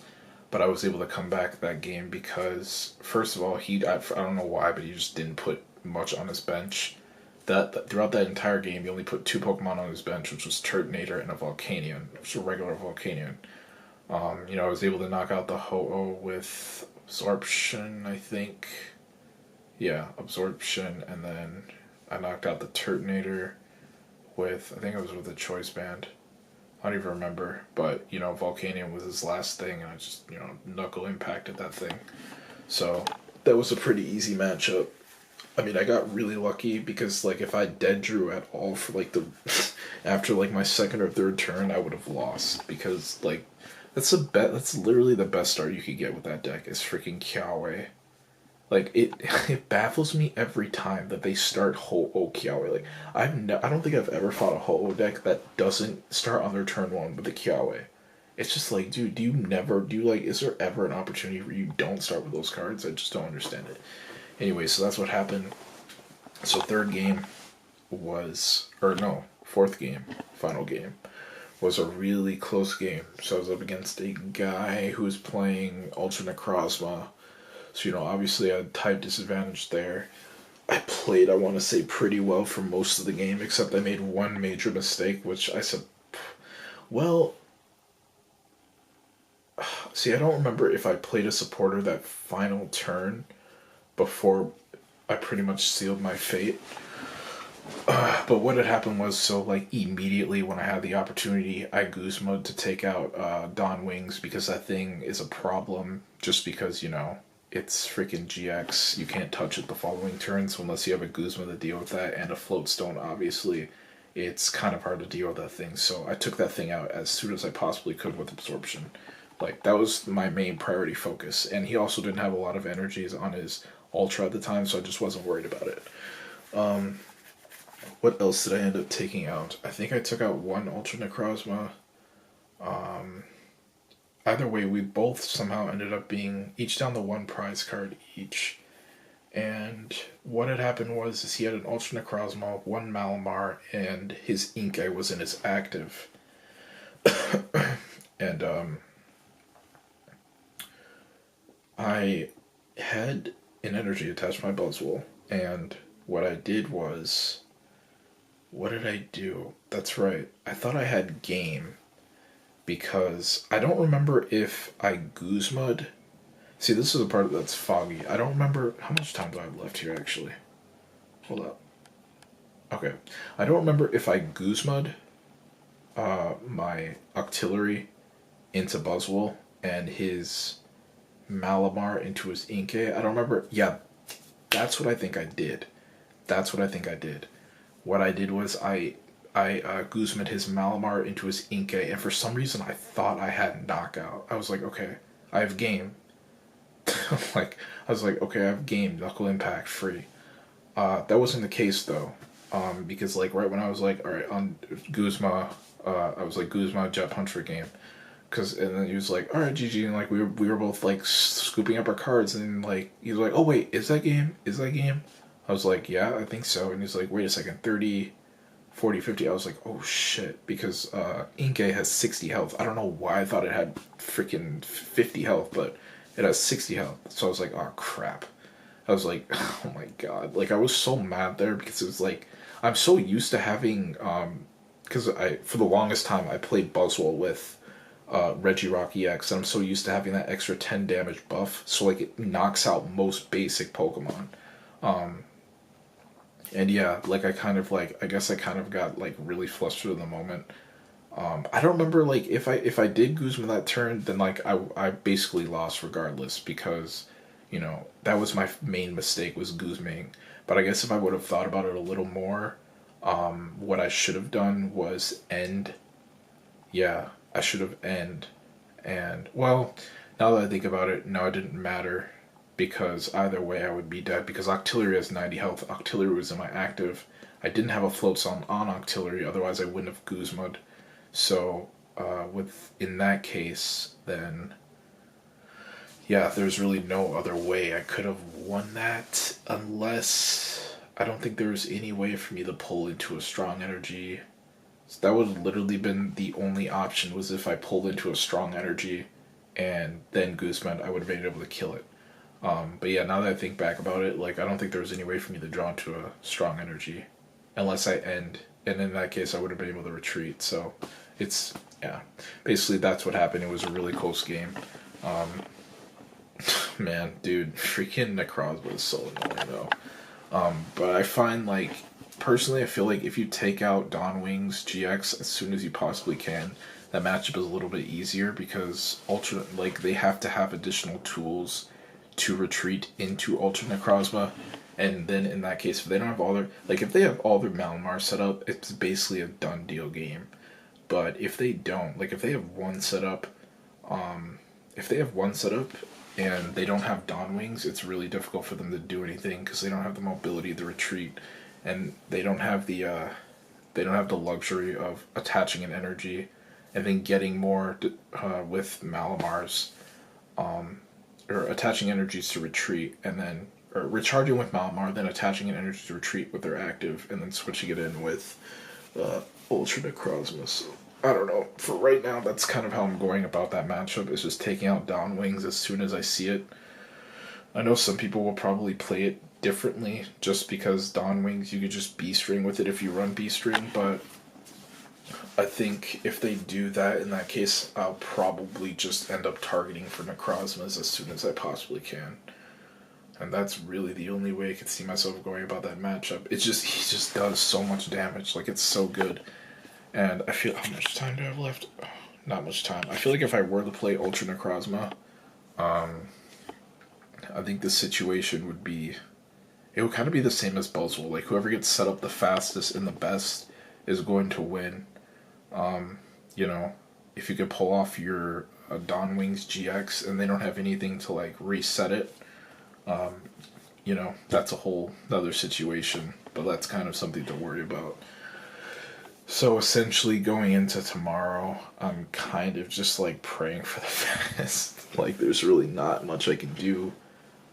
But I was able to come back that game because, first of all, I don't know why, but he just didn't put much on his bench. Throughout that entire game, he only put 2 Pokemon on his bench, which was Turtonator and a Volcanion, which was a regular Volcanion. I was able to knock out the Ho-Oh with Absorption, I think. Yeah, Absorption, and then I knocked out the Turtonator with, I think it was with a Choice Band. I don't even remember, but, Volcanion was his last thing, and I just, knuckle impacted that thing. So, that was a pretty easy matchup. I mean, I got really lucky, because, like, if I dead drew at all for, like, after, like, my second or third turn, I would have lost, because, like, that's literally the best start you could get with that deck, is freaking Kiawe. Like, it baffles me every time that they start Ho-Oh Kiawe. Like, I don't think I've ever fought a Ho-Oh deck that doesn't start on their turn 1 with a Kiawe. It's just like, dude, is there ever an opportunity where you don't start with those cards? I just don't understand it. Anyway, so that's what happened. So fourth game, final game, was a really close game. So I was up against a guy who was playing Ultra Necrozma. So, obviously I had type disadvantage there. I played, I want to say, pretty well for most of the game, except I made one major mistake, which I said, well, see, I don't remember if I played a supporter that final turn before I pretty much sealed my fate. But what had happened was, so, like, immediately when I had the opportunity, I Guzma'd to take out Dawn Wings, because that thing is a problem, just because, it's freaking GX. You can't touch it the following turn, so unless you have a Guzma to deal with that, and a Float Stone, obviously, it's kind of hard to deal with that thing. So I took that thing out as soon as I possibly could with Absorption. Like, that was my main priority focus. And he also didn't have a lot of energies on his Ultra at the time, so I just wasn't worried about it. What else did I end up taking out? I think I took out one Ultra Necrozma. Either way, we both somehow ended up being each down to 1 prize card each. And what had happened was he had an Ultra Necrozma, 1 Malamar, and his Inkay was in his active. And I had an energy attached to my Buzzwole, and what I did was, what did I do? That's right. I thought I had game, because I don't remember if I Guzma'd. See, this is the part that's foggy. I don't remember how much time do I have left here, actually. Hold up. Okay. I don't remember if I Guzma'd my Octillery into Buzzwole and his Malamar into his Inkay. I don't remember. Yeah, that's what I think I did. What I did was I Guzma'd his Malamar into his Inkay, and for some reason I thought I had Knockout. I was like, okay, I have game. I was like, okay, I have game, Knuckle Impact, free. That wasn't the case, though. Because, like, right when I was like, alright, on Guzma, I was like, Guzma, Jet Punch for game. And then he was like, alright, GG, and, like, we were both, like, scooping up our cards, and, like, he was like, oh, wait, is that game? I was like, yeah, I think so. And he's like, wait a second, 30, 40, 50. I was like, oh, shit, because, Inkay has 60 health. I don't know why I thought it had freaking 50 health, but it has 60 health. So I was like, oh, crap. I was like, oh my god. Like, I was so mad there because it was like, I'm so used to having, because for the longest time, I played Buzzwole with Regirock EX, and I'm so used to having that extra 10 damage buff, so, like, it knocks out most basic Pokemon. And yeah, like, I guess I kind of got, like, really flustered in the moment. I don't remember, like, if I did Guzma that turn, then, like, I basically lost regardless, because, you know, that was my main mistake, was Guzming. But I guess if I would have thought about it a little more, what I should have done was end. Yeah, I should have end. And, well, now that I think about it, no, it didn't matter, because either way I would be dead, because Octillery has 90 health. Octillery was in my active. I didn't have a float song on Octillery, otherwise I wouldn't have Guzma'd. So, in that case, then, yeah, there's really no other way I could have won that, unless, I don't think there was any way for me to pull into a strong energy. So that would have literally been the only option, was if I pulled into a strong energy, and then Guzman, I would have been able to kill it. But yeah, now that I think back about it, like, I don't think there was any way for me to draw into a strong energy, unless I end. And in that case, I would have been able to retreat. So, it's, yeah. Basically, that's what happened. It was a really close game. Man, dude, freaking Necrozma was so annoying, though. But I find, like, personally, I feel like if you take out Dawnwing's GX as soon as you possibly can, that matchup is a little bit easier, because they have to have additional tools to retreat into Ultra Necrozma. And then in that case, if they don't have all their, like, if they have all their Malamar set up, it's basically a done deal game. But if they don't, like, if they have one set up, and they don't have Dawnwings, it's really difficult for them to do anything, because they don't have the mobility to retreat, and they don't have the luxury of attaching an energy, and then getting more with Malamars, or attaching energies to retreat, and then, or recharging with Malamar, then attaching an energy to retreat with their active, and then switching it in with Ultra Necrozma. So, I don't know. For right now, that's kind of how I'm going about that matchup, is just taking out Dawnwings as soon as I see it. I know some people will probably play it differently, just because Dawnwings, you could just B-string with it if you run B-string, but I think if they do that, in that case, I'll probably just end up targeting for Necrozmas as soon as I possibly can. And that's really the only way I could see myself going about that matchup. He just does so much damage. Like, it's so good. And I feel, how much time do I have left? Oh, not much time. I feel like if I were to play Ultra Necrozma, I think the situation would be, it would kind of be the same as Buzzwole. Like, whoever gets set up the fastest and the best is going to win. You know, if you could pull off your Dawnwings GX and they don't have anything to, like, reset it, you know, that's a whole other situation, but that's kind of something to worry about. So essentially, going into tomorrow, I'm kind of just, like, praying for the best. Like, there's really not much I can do.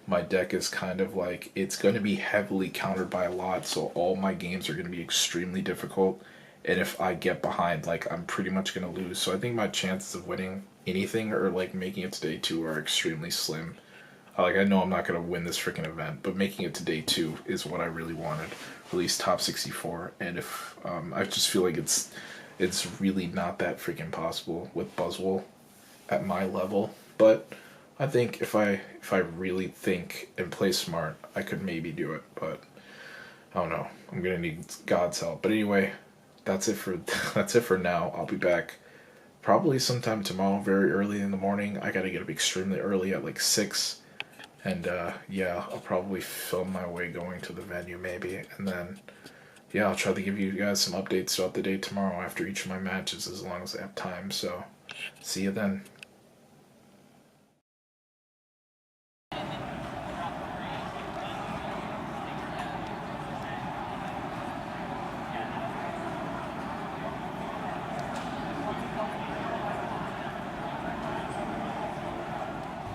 My deck is kind of like, it's going to be heavily countered by a lot, so all my games are going to be extremely difficult. And if I get behind, like, I'm pretty much going to lose. So I think my chances of winning anything or, like, making it to day 2 are extremely slim. Like, I know I'm not going to win this freaking event, but making it to day 2 is what I really wanted. At least top 64. And if I just feel like it's really not that freaking possible with Buzzwole at my level. But I think if I really think and play smart, I could maybe do it. But I don't know. I'm gonna need God's help. But anyway, that's it for now. I'll be back probably sometime tomorrow, very early in the morning. I gotta get up extremely early at like 6. And yeah, I'll probably film my way going to the venue maybe. And then yeah, I'll try to give you guys some updates throughout the day tomorrow after each of my matches as long as I have time. So see you then.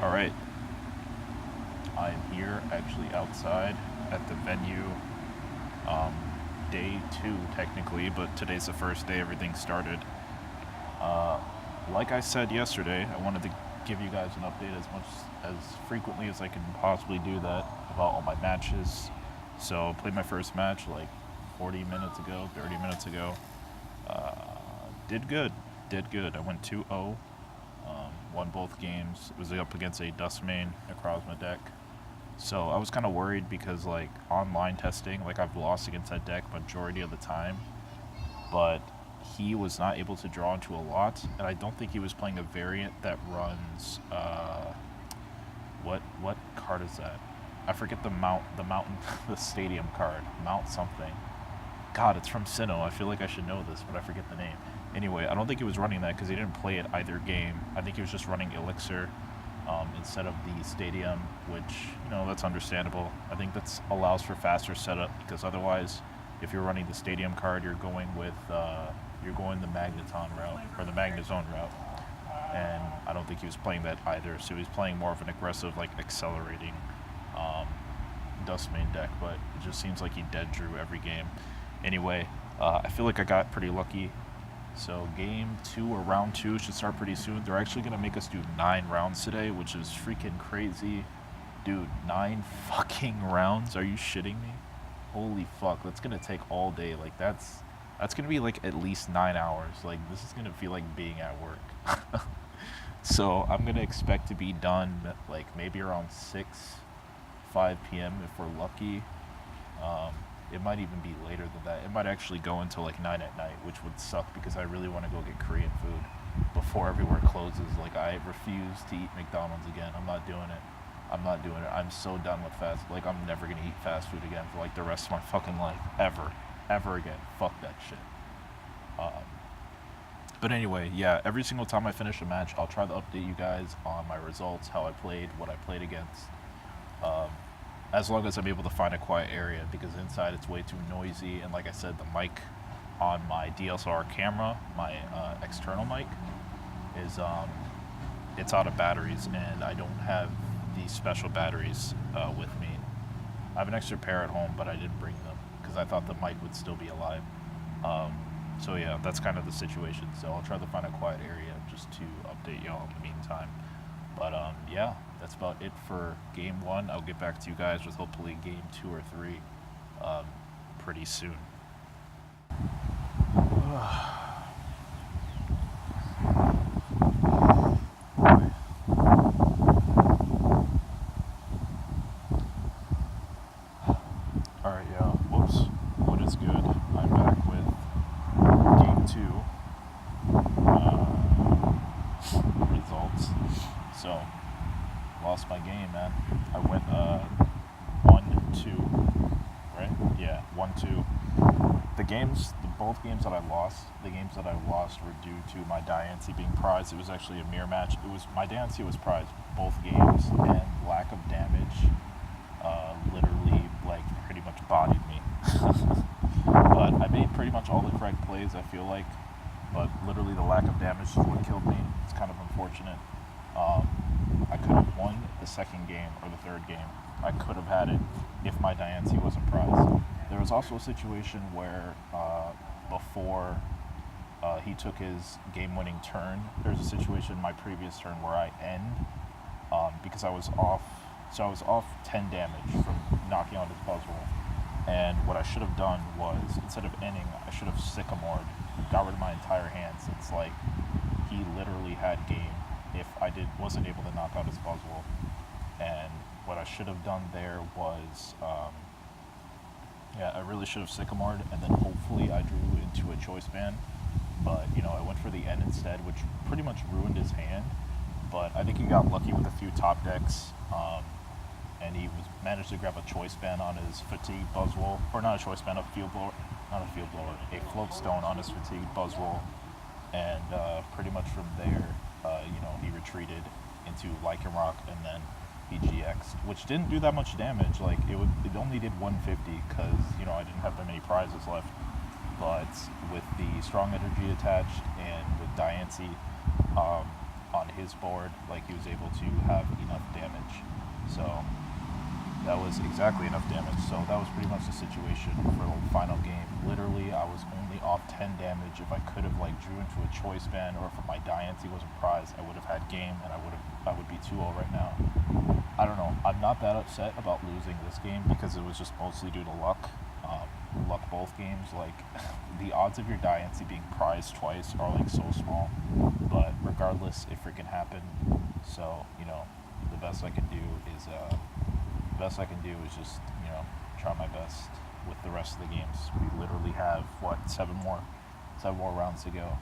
Alright, I'm here actually outside at the venue, day 2 technically, but today's the first day everything started. Like I said yesterday, I wanted to give you guys an update as frequently as I can possibly do that about all my matches. So I played my first match like 40 minutes ago, 30 minutes ago. Did good. I went 2-0. Won both games. It was up against a Dustmane across my deck. So I was kind of worried because like online testing, like I've lost against that deck majority of the time, but he was not able to draw into a lot, and I don't think he was playing a variant that runs, what card is that? I forget the mountain, the stadium card, Mount something. God, it's from Sinnoh. I feel like I should know this, but I forget the name. Anyway, I don't think he was running that because he didn't play it either game. I think he was just running Elixir instead of the Stadium, which, you know, that's understandable. I think that allows for faster setup because otherwise, if you're running the Stadium card, you're going the Magneton route, or the Magnezone route. And I don't think he was playing that either, so he was playing more of an aggressive, like, accelerating Dustmane deck, but it just seems like he dead drew every game. Anyway, I feel like I got pretty lucky. So game 2 or round 2 should start pretty soon. They're actually going to make us do 9 rounds today, which is freaking crazy. Dude, 9 fucking rounds? Are you shitting me? Holy fuck, that's going to take all day. Like, that's going to be like at least 9 hours. Like, this is going to feel like being at work. So I'm going to expect to be done like maybe around 5 p.m. if we're lucky. It might even be later than that. It might actually go until like 9 at night, which would suck because I really want to go get Korean food before everywhere closes. Like, I refuse to eat McDonald's again. I'm not doing it. I'm so done with fast. Like, I'm never going to eat fast food again for like the rest of my fucking life. Ever again. Fuck that shit. But anyway, yeah, every single time I finish a match, I'll try to update you guys on my results, how I played, what I played against. As long as I'm able to find a quiet area, because inside it's way too noisy, and like I said, the mic on my DSLR camera, my external mic, is it's out of batteries, and I don't have these special batteries with me. I have an extra pair at home, but I didn't bring them because I thought the mic would still be alive. So yeah, that's kind of the situation. So I'll try to find a quiet area just to update y'all in the meantime. But yeah, that's about it for game 1. I'll get back to you guys with hopefully game 2 or 3 pretty soon. Alright, yeah, whoops. What is good? I'm back with game 2 results. So, lost my game, man. I went 1-2, right? Yeah, 1-2. Both games that I lost, the games that I lost were due to my Diancie being prized. It was actually a mirror match. My Diancie was prized both games, and lack of damage literally, like, pretty much bodied me. But I made pretty much all the correct plays, I feel like, but literally the lack of damage is what killed me. It's kind of unfortunate. I could have won the second game or the third game. I could have had it if my Diancie wasn't prized. There was also a situation where before he took his game-winning turn, there's a situation in my previous turn where I end because I was off So I was off 10 damage from knocking out his Buzzwole. And what I should have done was, instead of ending, I should have sycamored, got rid of my entire hand, since like he literally had game if I wasn't able to knock out his Buzzwole. And what I should have done there was, I really should have sycamored, and then hopefully I drew into a choice band. But I went for the end instead, which pretty much ruined his hand. But I think he got lucky with a few top decks, and he managed to grab a choice band on his fatigue Buzzwole, or not a choice band, a float stone on his fatigue Buzzwole, and pretty much from there, he retreated into Lycanroc, and then he GX'd, which didn't do that much damage. Like it only did 150 because I didn't have that many prizes left. But with the strong energy attached and with Diancie on his board, like he was able to have enough damage. So that was exactly enough damage. So that was pretty much the situation for the final game. Literally, I was only off 10 damage. If I could have drew into a choice band, or if my Diancie was a prize, I would have had game, and I would be 2-0 right now. I don't know. I'm not that upset about losing this game because it was just mostly due to luck. Luck both games. Like the odds of your Diancie being prized twice are so small, but regardless, it freaking happened. So the best I can do is just try my best with the rest of the games. We literally have 7 more rounds to go.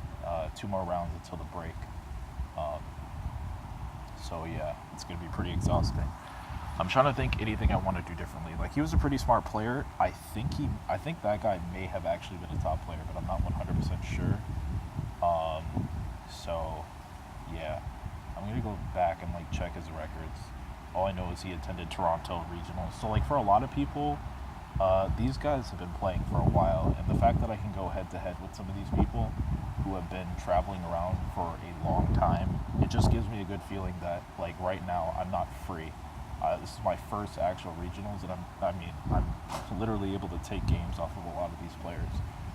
2 more rounds until the break. So yeah, it's gonna be pretty exhausting. I'm trying to think anything I want to do differently. Like he was a pretty smart player. I think that guy may have actually been a top player, but I'm not 100% sure. So yeah, I'm gonna go back and check his records. All I know is he attended Toronto Regionals. So for a lot of people, these guys have been playing for a while, and the fact that I can go head to head with some of these people who have been traveling around for a long time, it just gives me a good feeling that right now I'm not free. This is my first actual regionals, and I'm literally able to take games off of a lot of these players.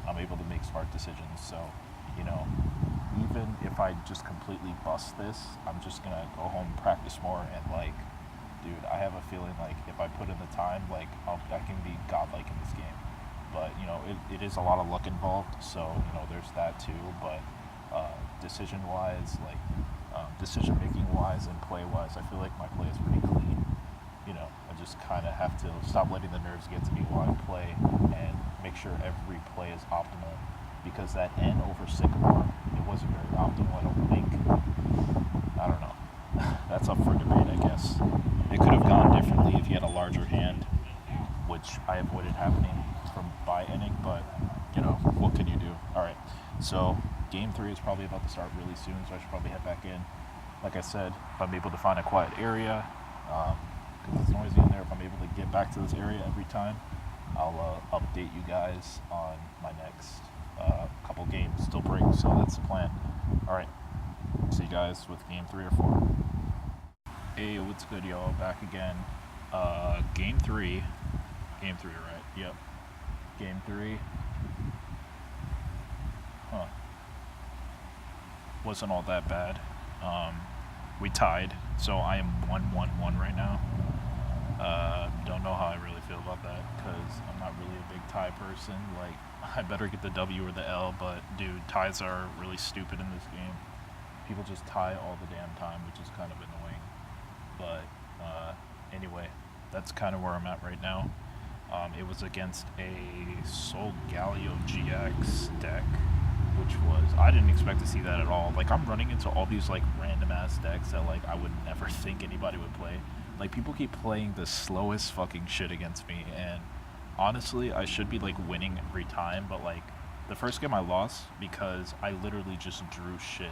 I'm able to make smart decisions. So, even if I just completely bust this, I'm just gonna go home and practice more. And dude, I have a feeling if I put in the time, I can be godlike in this game. But it is a lot of luck involved. So there's that too. But decision-wise, decision making wise and play wise, I feel like my play is pretty clean. I just kind of have to stop letting the nerves get to me while I play and make sure every play is optimal, because that N over Sycamore, it wasn't very optimal, I don't think. I don't know. That's up for debate, I guess. It could have gone differently if he had a larger hand, which I avoided happening by ending, but what can you do? Alright, so game 3 is probably about to start really soon, so I should probably head back in. Like I said, if I'm able to find a quiet area, because it's noisy in there, if I'm able to get back to this area every time, I'll update you guys on my next couple games till break. So that's the plan. Alright, see you guys with game 3 or 4. Hey, what's good, y'all? Back again. Game 3, right? Yep. Game 3. Wasn't all that bad. We tied, so I am 1-1-1 right now. Don't know how I really feel about that, because I'm not really a big tie person. I better get the W or the L, but dude, ties are really stupid in this game. People just tie all the damn time, which is kind of annoying. But anyway, that's kind of where I'm at right now. It was against a Soul Galio GX deck, which was, I didn't expect to see that at all. I'm running into all these random ass decks that I would never think anybody would play. People keep playing the slowest fucking shit against me, and honestly, I should be winning every time, but the first game I lost because I literally just drew shit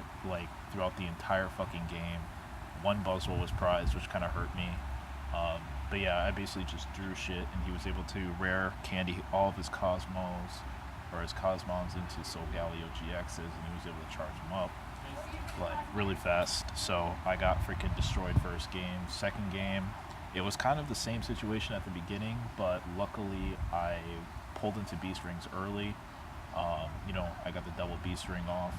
throughout the entire fucking game. One Buzzwole was prized, which kind of hurt me. But yeah, I basically just drew shit, and he was able to rare candy all of his Cosmos into Soul Galio GXs, and he was able to charge them up really fast. So I got freaking destroyed first game. Second game, it was kind of the same situation at the beginning, but luckily I pulled into Beast Rings early. I got the double Beast Ring off,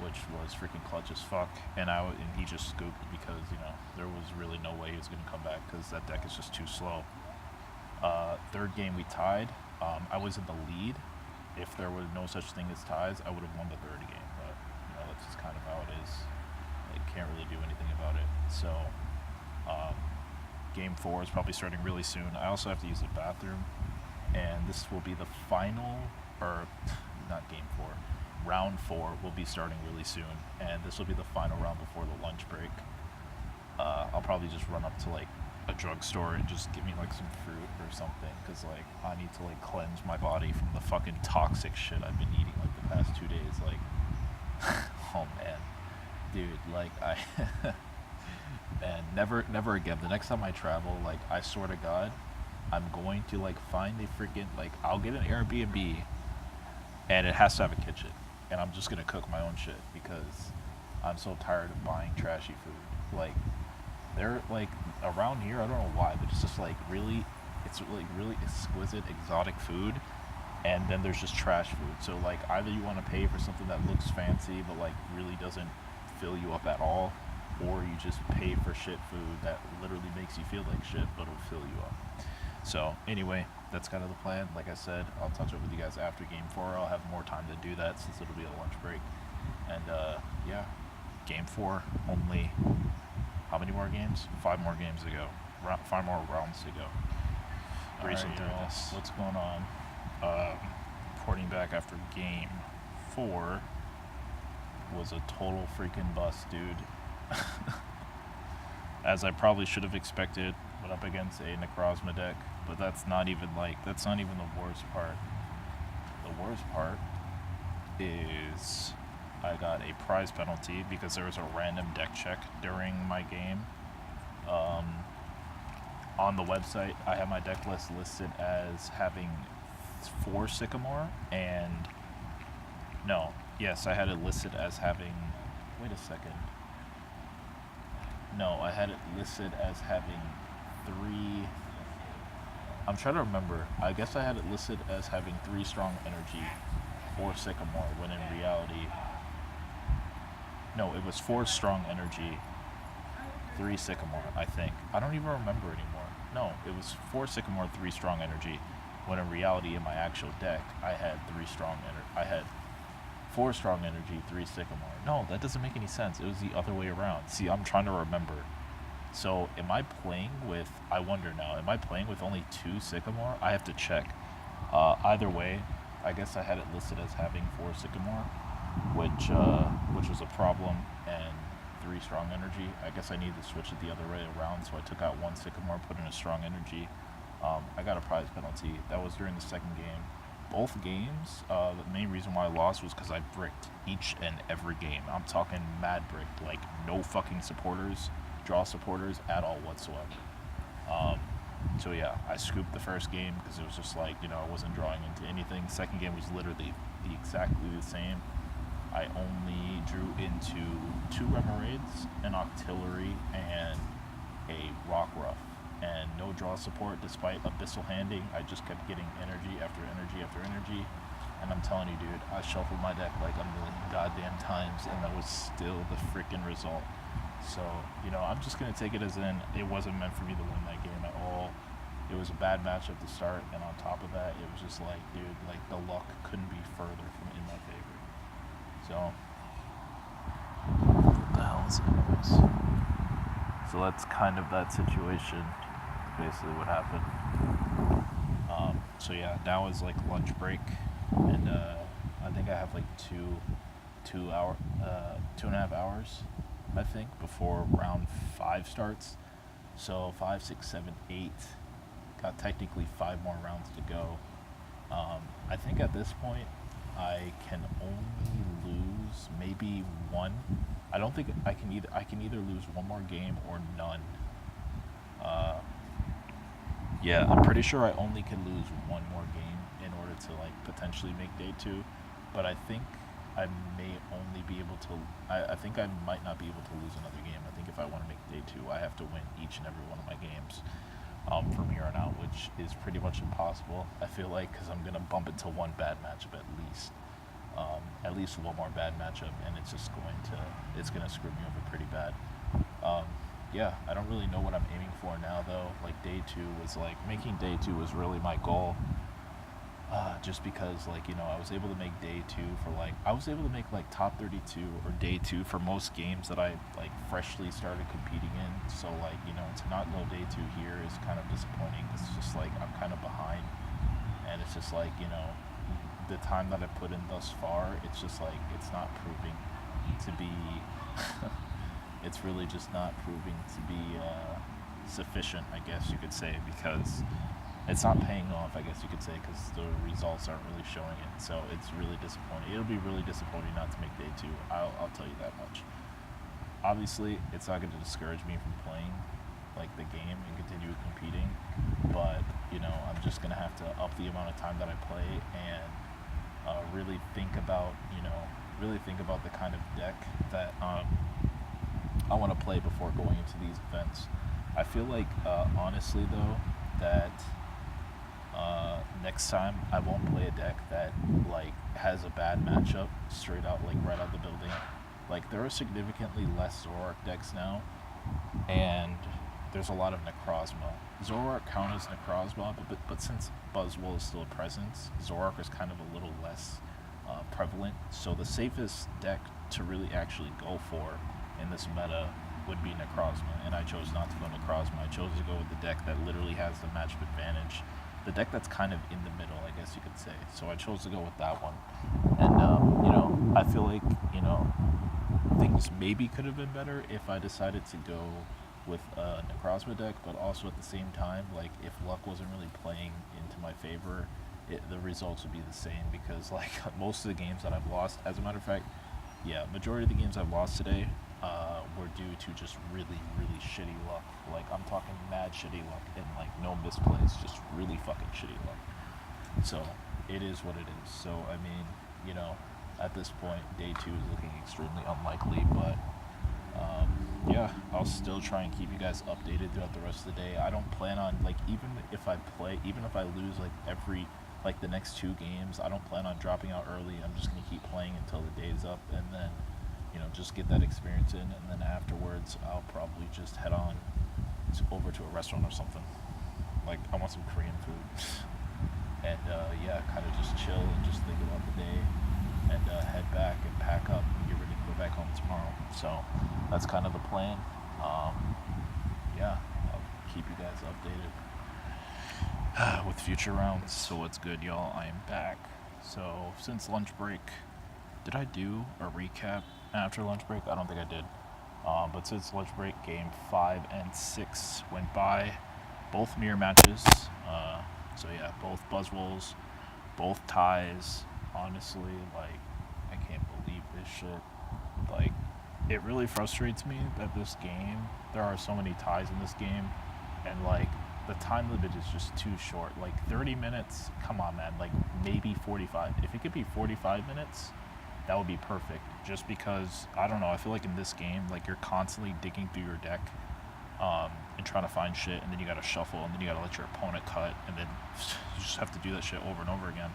which was freaking clutch as fuck. And he just scooped because, you know, there was really no way he was going to come back because that deck is just too slow. Third game we tied. I was in the lead. If there was no such thing as ties, I would have won the third game. But, you know, that's just kind of how it is. I can't really do anything about it. So, game 4 is probably starting really soon. I also have to use the bathroom. And this will be the final, or not game 4. Round 4 will be starting really soon, and this will be the final round before the lunch break. I'll probably just run up to like a drugstore and just give me like some fruit or something, because like I need to like cleanse my body from the fucking toxic shit I've been eating like the past 2 days. Like, oh man, dude, like man, never again. The next time I travel, like I swear to God, I'm going to like find a freaking like I'll get an Airbnb, and it has to have a kitchen. And I'm just gonna cook my own shit because I'm so tired of buying trashy food. Like, they're like around here, I don't know why, but it's just like really exquisite, exotic food, and then there's just trash food. So like either you want to pay for something that looks fancy but like really doesn't fill you up at all, or you just pay for shit food that literally makes you feel like shit but will fill you up. So anyway, that's kind of the plan. Like I said, I'll touch up with you guys after game 4. I'll have more time to do that since it'll be a lunch break. And yeah, game 4, only how many more games? 5 more games to go. 5 more rounds to go. Racing through this. What's going on? Reporting back after game 4 was a total freaking bust, dude. As I probably should have expected, went up against a Necrozma deck, but that's not even the worst part. The worst part is I got a prize penalty because there was a random deck check during my game. On the website, I have my deck list listed as having 4 Sycamore, and I had it listed as having, wait a second. No, I had it listed as having 3. I'm trying to remember. I guess I had it listed as having 3 strong energy, 4 Sycamore, when in reality, no, it was 4 strong energy, 3 Sycamore, I think. I don't even remember anymore. No, it was 4 Sycamore, 3 strong energy, when in reality, in my actual deck, I had 3 strong energy. I had 4 strong energy, 3 Sycamore. No, that doesn't make any sense. It was the other way around. See, I'm trying to remember. So, am I playing with, I wonder now, am I playing with only 2 Sycamore? I have to check. Either way, I guess I had it listed as having 4 Sycamore, which was a problem, and 3 strong energy. I guess I needed to switch it the other way around, so I took out 1 Sycamore, put in a strong energy. I got a prize penalty. That was during the second game. Both games, the main reason why I lost was because I bricked each and every game. I'm talking mad bricked, like no fucking supporters, draw supporters at all whatsoever. So yeah, I scooped the first game because it was just like, you know, I wasn't drawing into anything. Second game was literally exactly the same. I only drew into 2 Remoraid's, an Octillery, and a Rock Ruff. And no draw support despite Abyssal Handing. I just kept getting energy after energy after energy. And I'm telling you, dude, I shuffled my deck like a million goddamn times, and that was still the freaking result. So, you know, I'm just going to take it as in it wasn't meant for me to win that game at all. It was a bad match at the start, and on top of that, it was just like, dude, like the luck couldn't be further from in my favor. So, what the hell is it? So that's kind of that situation, basically what happened. So yeah, now is like lunch break, and I think I have like 2.5 hours, I think, before round 5 starts. So 5, 6, 7, 8. Got technically 5 more rounds to go. I think at this point I can only lose maybe 1. I don't think I can either lose 1 more game or none. Yeah, I'm pretty sure I only can lose 1 more game in order to like potentially make day 2, but I think I may only be able to. I think I might not be able to lose another game. I think if I want to make day 2, I have to win each and every one of my games from here on out, which is pretty much impossible. I feel like because I'm gonna bump into 1 bad matchup at least. at least one more bad matchup, and it's gonna screw me over pretty bad. Yeah, I don't really know what I'm aiming for now though. Like making day 2 was really my goal. Just because I was able to make day 2 I was able to make top 32 or day 2 for most games that I freshly started competing in. So to not go day 2 here is kind of disappointing. It's just I'm kind of behind, and it's just the time that I put in thus far, it's just it's not proving to be it's really just not proving to be sufficient, I guess you could say, because it's not paying off, I guess you could say, because the results aren't really showing it. So it's really disappointing. It'll be really disappointing not to make day 2. I'll tell you that much. Obviously, it's not going to discourage me from playing the game and continue competing, but I'm just going to have to up the amount of time that I play and really think about the kind of deck that I want to play before going into these events. I feel honestly though, that next time I won't play a deck that has a bad matchup straight out right out the building. There are significantly less Zoroark decks now, and there's a lot of Necrozma. Zoroark counters Necrozma, but since Buzzwole is still a presence, Zoroark is kind of a little less prevalent. So the safest deck to really actually go for in this meta would be Necrozma, and I chose not to go Necrozma. I chose to go with the deck that literally has the matchup advantage, the deck that's kind of in the middle, I guess you could say. So I chose to go with that one, and I feel things maybe could have been better if I decided to go with a Necrozma deck, but also at the same time, if luck wasn't really playing into my favor, the results would be the same, because most of the games that I've lost, as a matter of fact, yeah, majority of the games I've lost today were due to just really, really shitty luck. I'm talking mad shitty luck and no misplays, just really fucking shitty luck. So it is what it is. So I mean, at this point, day 2 is looking extremely unlikely, but yeah, I'll still try and keep you guys updated throughout the rest of the day. I don't plan on even if I lose every the next 2 games, I don't plan on dropping out early. I'm just gonna keep playing until the day's up, and then just get that experience in, and then afterwards I'll probably just head on over to a restaurant or something. I want some Korean food, and yeah, kind of just chill and just think about the day, and head back and pack up and get ready to go back home tomorrow. So that's kind of the plan. Yeah, I'll keep you guys updated with future rounds. So what's good, y'all? I am back. So since lunch break, did I do a recap after lunch break? I don't think I did. But since lunch break, game 5 and 6 went by. Both mirror matches. So yeah, both Buzzwoles, both ties. Honestly, I can't believe this shit. It really frustrates me that this game, there are so many ties in this game, and the time limit is just too short. 30 minutes, come on, man. Maybe 45. If it could be 45 minutes, that would be perfect. Just because, I don't know, I feel in this game, you're constantly digging through your deck and trying to find shit, and then you gotta shuffle, and then you gotta let your opponent cut, and then you just have to do that shit over and over again.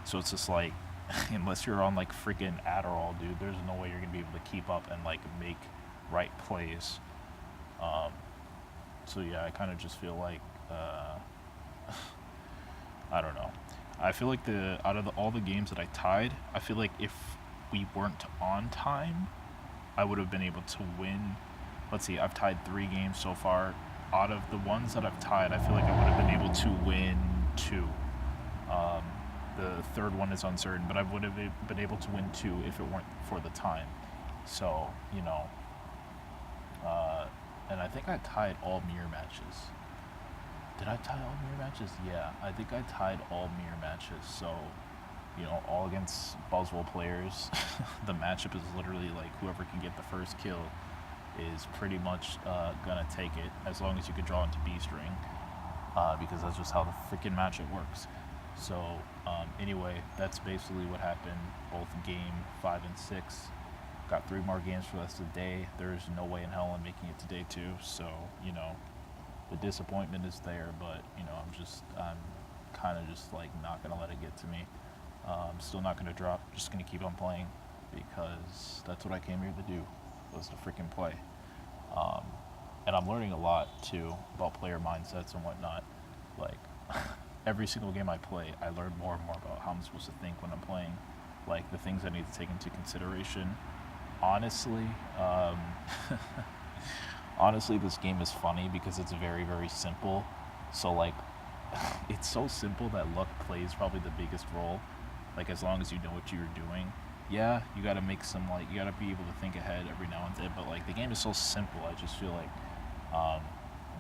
So it's just unless you're on freaking Adderall, dude, there's no way you're gonna be able to keep up and make right plays. So yeah, I kind of just feel I don't know. I feel out of all the games that I tied, I feel if we weren't on time, I would have been able to win. Let's see, I've tied 3 games so far. Out of the ones that I've tied, I feel I would have been able to win 2. The third one is uncertain, but I would have been able to win 2 if it weren't for the time. So, and I think I tied all mirror matches. Did I tie all mirror matches? Yeah, I think I tied all mirror matches. So, all against Buzzwole players. The matchup is literally whoever can get the first kill is pretty much gonna take it, as long as you can draw into B-string, because that's just how the freaking matchup works. So anyway, that's basically what happened. Both game 5 and 6. Got 3 more games for the rest of the day. There's no way in hell I'm making it to day 2. So the disappointment is there, but I'm kind of just not gonna let it get to me. I'm still not going to drop. Just going to keep on playing because that's what I came here to do, was to freaking play. And I'm learning a lot, too, about player mindsets and whatnot. Like, every single game I play, I learn more and more about how I'm supposed to think when I'm playing. Like, the things I need to take into consideration. Honestly, honestly, this game is funny because it's very, very simple. So, like, it's so simple that luck plays probably the biggest role. Like, as long as you know what you're doing. Yeah, you gotta make some, like, you gotta be able to think ahead every now and then, but, like, the game is so simple, I just feel like,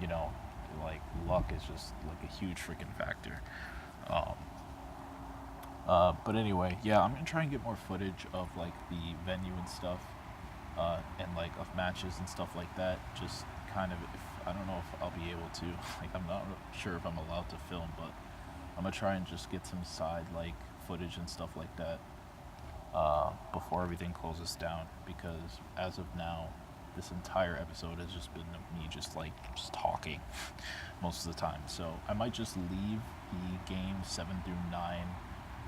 you know, like, luck is just, like, a huge freaking factor. But anyway, yeah, I'm gonna try and get more footage of, like, the venue and stuff, and, like, of matches and stuff like that, just kind of, if, I don't know if I'll be able to, like, I'm not sure if I'm allowed to film, but I'm gonna try and just get some side, like, footage and stuff like that, before everything closes down, because as of now, this entire episode has just been me just talking most of the time. So I might just leave the game 7 through 9,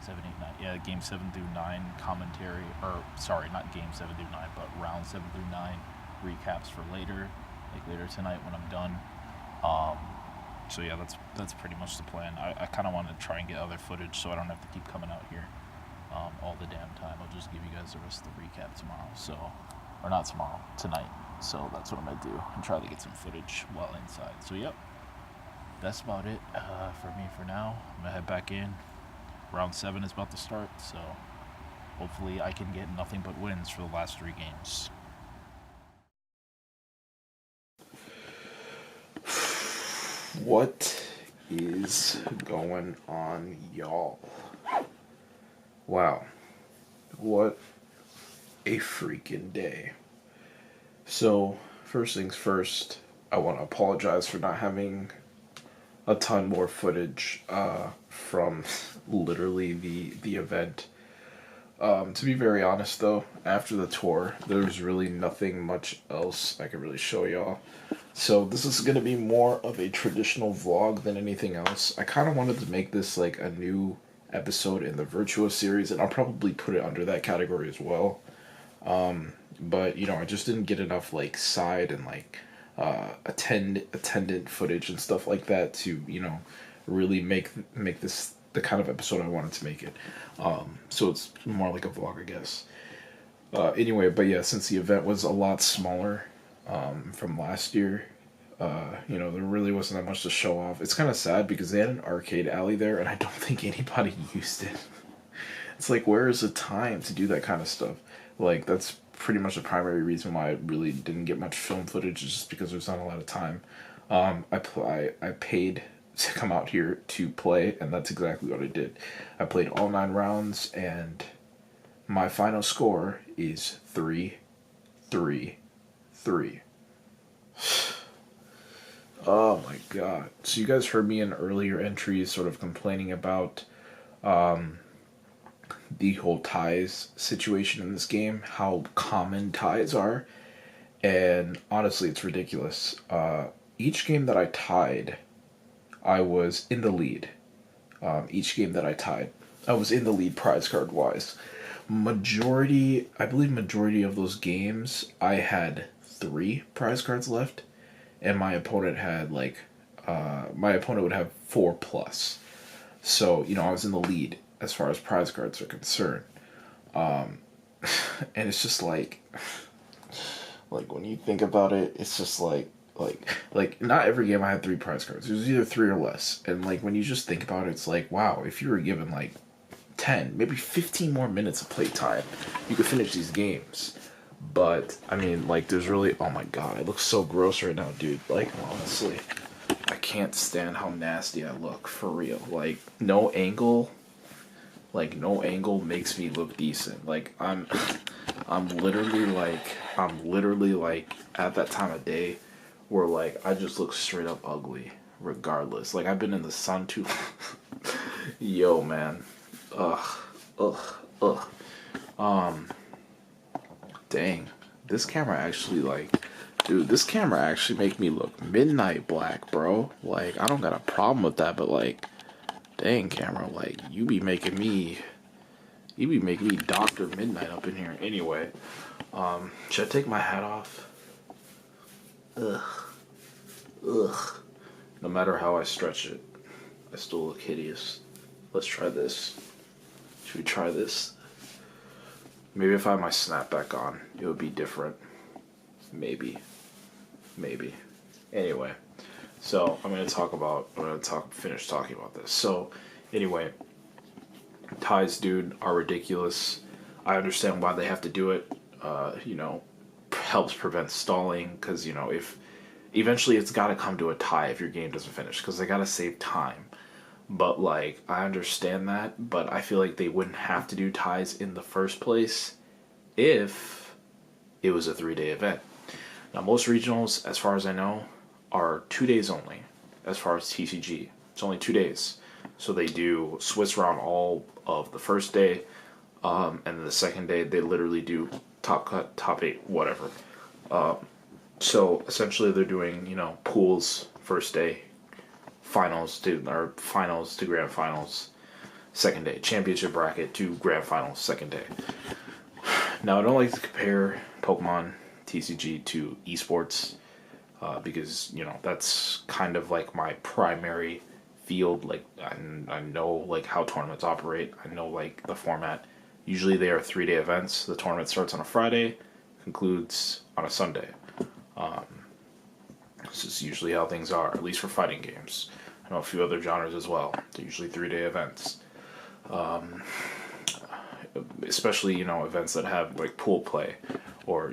7, 8, 9, yeah, game 7 through 9 commentary, or sorry, not game 7 through 9, but round 7 through 9 recaps for later, like later tonight when I'm done. So yeah, that's pretty much the plan. I kind of want to try and get other footage so I don't have to keep coming out here all the damn time. I'll just give you guys the rest of the recap tomorrow. So, or not tomorrow, tonight. So that's what I'm gonna do and try to get some footage while inside. So yep, that's about it for me for now. I'm gonna head back in. Round 7 is about to start, so hopefully I can get nothing but wins for the last 3 games. What is going on, y'all? Wow. What a freaking day. So, first things first, I want to apologize for not having a ton more footage from literally the event. To be very honest, though, after the tour, there's really nothing much else I can really show y'all. So this is going to be more of a traditional vlog than anything else. I kind of wanted to make this like a new episode in the Virtua series, and I'll probably put it under that category as well. But, you know, I just didn't get enough like side and like attendant footage and stuff like that to, you know, really make this the kind of episode I wanted to make it. So it's more like a vlog, I guess. Anyway, but yeah, since the event was a lot smaller from last year, you know, there really wasn't that much to show off. It's kind of sad because they had an arcade alley there, and I don't think anybody used it. It's like, where is the time to do that kind of stuff? Like, that's pretty much the primary reason why I really didn't get much film footage, is just because there's not a lot of time. I paid to come out here to play, and that's exactly what I did. I played all 9 rounds, and my final score is 3-3-3. Oh my god. So you guys heard me in earlier entries sort of complaining about the whole ties situation in this game, how common ties are, and honestly it's ridiculous. Each game that I tied, I was in the lead. Each game that I tied, I was in the lead prize card wise. I believe majority of those games, I had 3 prize cards left, and my opponent had like, my opponent would have 4+. So, you know, I was in the lead as far as prize cards are concerned. And it's just like when you think about it, it's just like not every game I had 3 prize cards. It was either 3 or less. And like, when you just think about it, it's like, wow, if you were given like 10, maybe 15 more minutes of play time, you could finish these games. But I mean, like, there's really, oh my god, I look so gross right now, dude. Like, honestly, I can't stand how nasty I look, for real. Like, no angle makes me look decent. Like, I'm literally like at that time of day where like I just look straight up ugly regardless. Like, I've been in the sun too yo, man. Dang, this camera actually, like, dude, this camera actually make me look midnight black, bro. Like, I don't got a problem with that, but like, dang, camera, like, you be making me He be making me Dr. Midnight up in here. Anyway, should I take my hat off? Ugh. Ugh. No matter how I stretch it, I still look hideous. Let's try this. Should we try this? Maybe if I have my snapback on, it would be different. Maybe. Anyway, so finish talking about this. So, anyway, ties, dude, are ridiculous. I understand why they have to do it. Helps prevent stalling, because, if eventually it's got to come to a tie if your game doesn't finish, because they got to save time. But, I understand that, but I feel like they wouldn't have to do ties in the first place if it was a 3-day event. Now, most regionals, as far as I know, are 2 days only, as far as TCG. It's only 2 days. So they do Swiss round all of the first day, and then the second day they literally do top cut, top 8, whatever. So essentially they're doing, pools first day, finals to grand finals second day, championship bracket to grand finals second day. Now, I don't like to compare Pokemon TCG to esports, because, that's kind of like my primary field. I know how tournaments operate. I know the format. Usually they are 3-day events. The tournament starts on a Friday, concludes on a Sunday. This is usually how things are, at least for fighting games. I know a few other genres as well. They're usually 3-day events. Especially, events that have pool play or,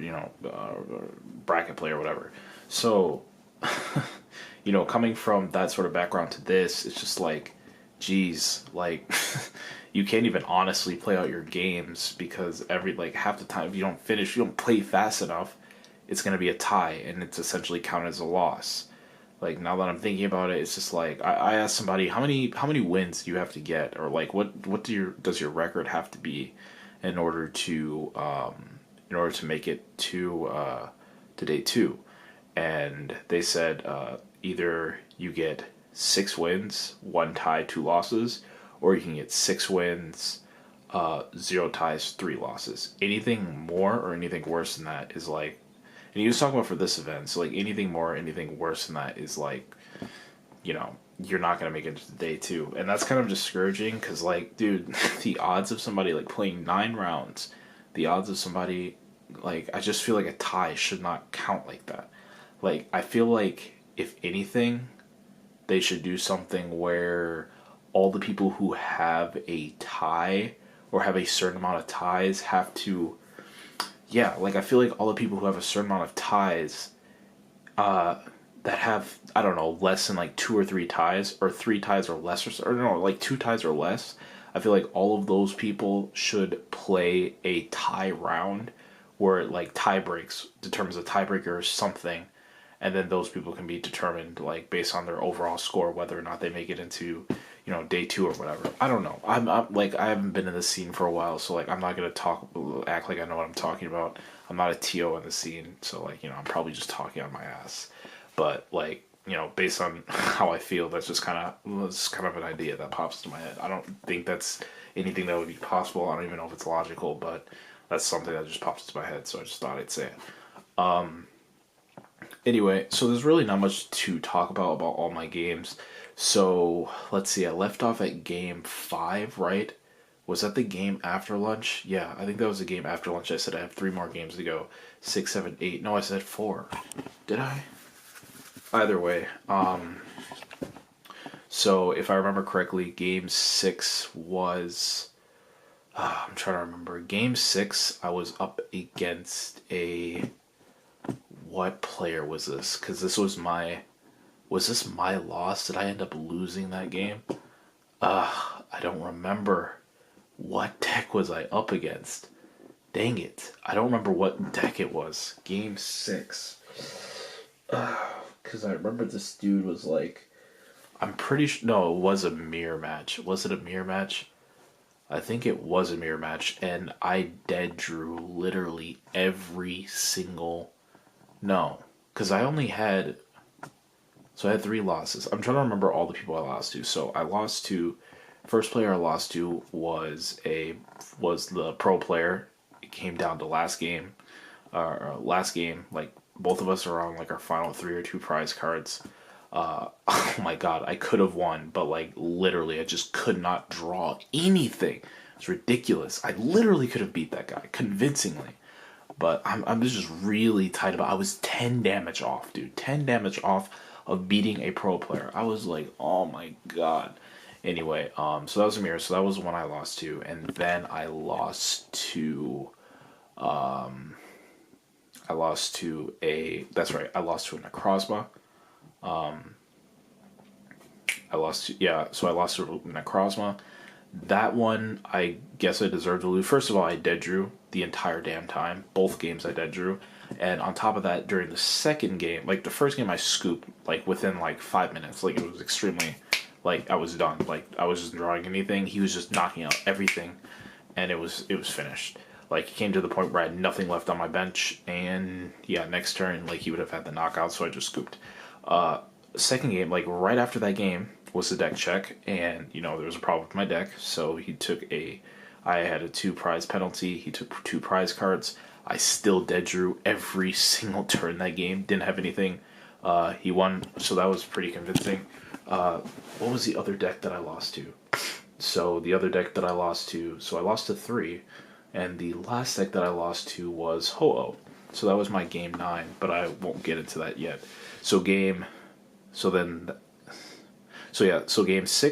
bracket play or whatever. So, coming from that sort of background to this, it's just geez, you can't even honestly play out your games, because half the time if you don't play fast enough, it's going to be a tie, and it's essentially counted as a loss. Now that I'm thinking about it, it's just I asked somebody, how many wins do you have to get, or what does your record have to be in order to make it to day 2, and they said either you get 6 wins, 1 tie, 2 losses, or you can get 6 wins, 0 ties, 3 losses. Anything more or anything worse than that is and he was talking about for this event, so anything more or anything worse than that is you're not going to make it to day 2. And that's kind of discouraging, because dude, the odds of somebody playing 9 rounds, the odds of somebody, I just feel like a tie should not count like that. I feel if anything, they should do something where all the people who have a tie or have a certain amount of ties have to, I feel all the people who have a certain amount of ties, that have, I don't know, less than 2 or 3 ties, or 3 ties or less, or no, 2 ties or less, I feel all of those people should play a tie round where tie breaks determines a tiebreaker or something, and then those people can be determined based on their overall score whether or not they make it into day 2 or whatever. I don't know. I'm I haven't been in the scene for a while, so I'm not gonna act like I know what I'm talking about. I'm not a TO in the scene, so I'm probably just talking on my ass. But based on how I feel, that's kind of an idea that pops into my head. I don't think that's anything that would be possible. I don't even know if it's logical, but that's something that just pops into my head, so I just thought I'd say it. Anyway, so there's really not much to talk about all my games. So, let's see, I left off at game 5, right? Was that the game after lunch? Yeah, I think that was the game after lunch. I said I have 3 more games to go. 6, 7, 8. No, I said 4. Did I? Either way. So, if I remember correctly, game 6 was... I'm trying to remember. Game 6, I was up against a... What player was this? Because this was my... Was this my loss? Did I end up losing that game? I don't remember. What deck was I up against? Dang it. I don't remember what deck it was. Game 6. Because I remember this dude was I'm pretty sure... No, it was a mirror match. Was it a mirror match? I think it was a mirror match. And I dead drew literally every single... No. Because I only had... So I had 3 losses. I'm trying to remember all the people I lost to. So I lost to First player I lost to was the pro player. It came down to last game. Like both of us are on like our final 3 or 2 prize cards. Oh my god, I could have won, but like literally I just could not draw anything. It's ridiculous. I literally could have beat that guy convincingly. But I'm just really tight about. I was 10 damage off, dude. 10 damage off of beating a pro player. I was like, oh my god. Anyway, so that was a mirror. So that was the one I lost to, and then I lost to That's right. I lost to a Necrozma. I lost to Necrozma. That one, I guess I deserved to lose. First of all, I dead drew the entire damn time. Both games I dead drew. And on top of that, during the second game, like the first game I scooped, like within like 5 minutes. Like it was extremely, like I was done. Like I was just drawing anything. He was just knocking out everything. And it was finished. Like he came to the point where I had nothing left on my bench. And yeah, next turn, like he would have had the knockout, so I just scooped. Second game, like right after that game, was the deck check, and there was a problem with my deck, so I had a 2 prize penalty, he took 2 prize cards, I still dead drew every single turn that game, didn't have anything, he won, so that was pretty convincing. What was the other deck that I lost to? So I lost to 3, and the last deck that I lost to was Ho-Oh, so that was my game 9, but I won't get into that yet. So game 6,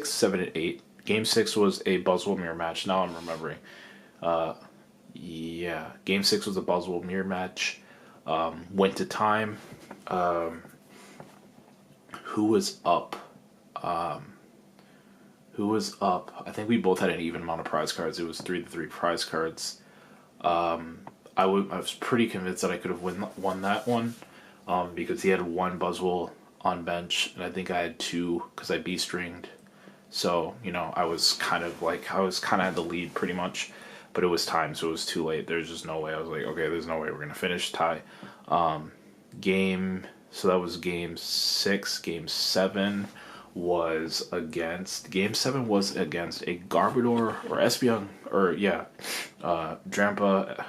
7, and 8. Game 6 was a Buzzwole mirror match. Now I'm remembering. Game 6 was a Buzzwole mirror match. Went to time. Who was up? I think we both had an even amount of prize cards. It was 3-3 prize cards. I was pretty convinced that I could have won that one. Because he had 1 Buzzwole on bench, and I think I had 2 because I B-stringed. So, I was kind of at the lead pretty much, but it was time, so it was too late. There's just no way. I was like, okay, there's no way we're going to finish tie. So that was game 6. Game 7 was against a Garbodor or Espeon, Drampa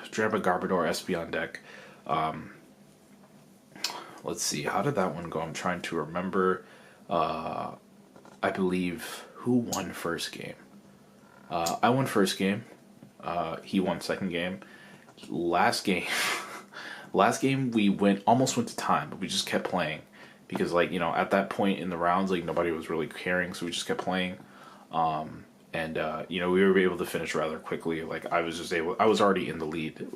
Garbodor Espeon deck. Let's see, how did that one go? I'm trying to remember. I believe, who won first game? I won first game. He won second game. Last game we almost went to time, but we just kept playing. Because, at that point in the rounds, nobody was really caring, so we just kept playing. We were able to finish rather quickly. I was already in the lead.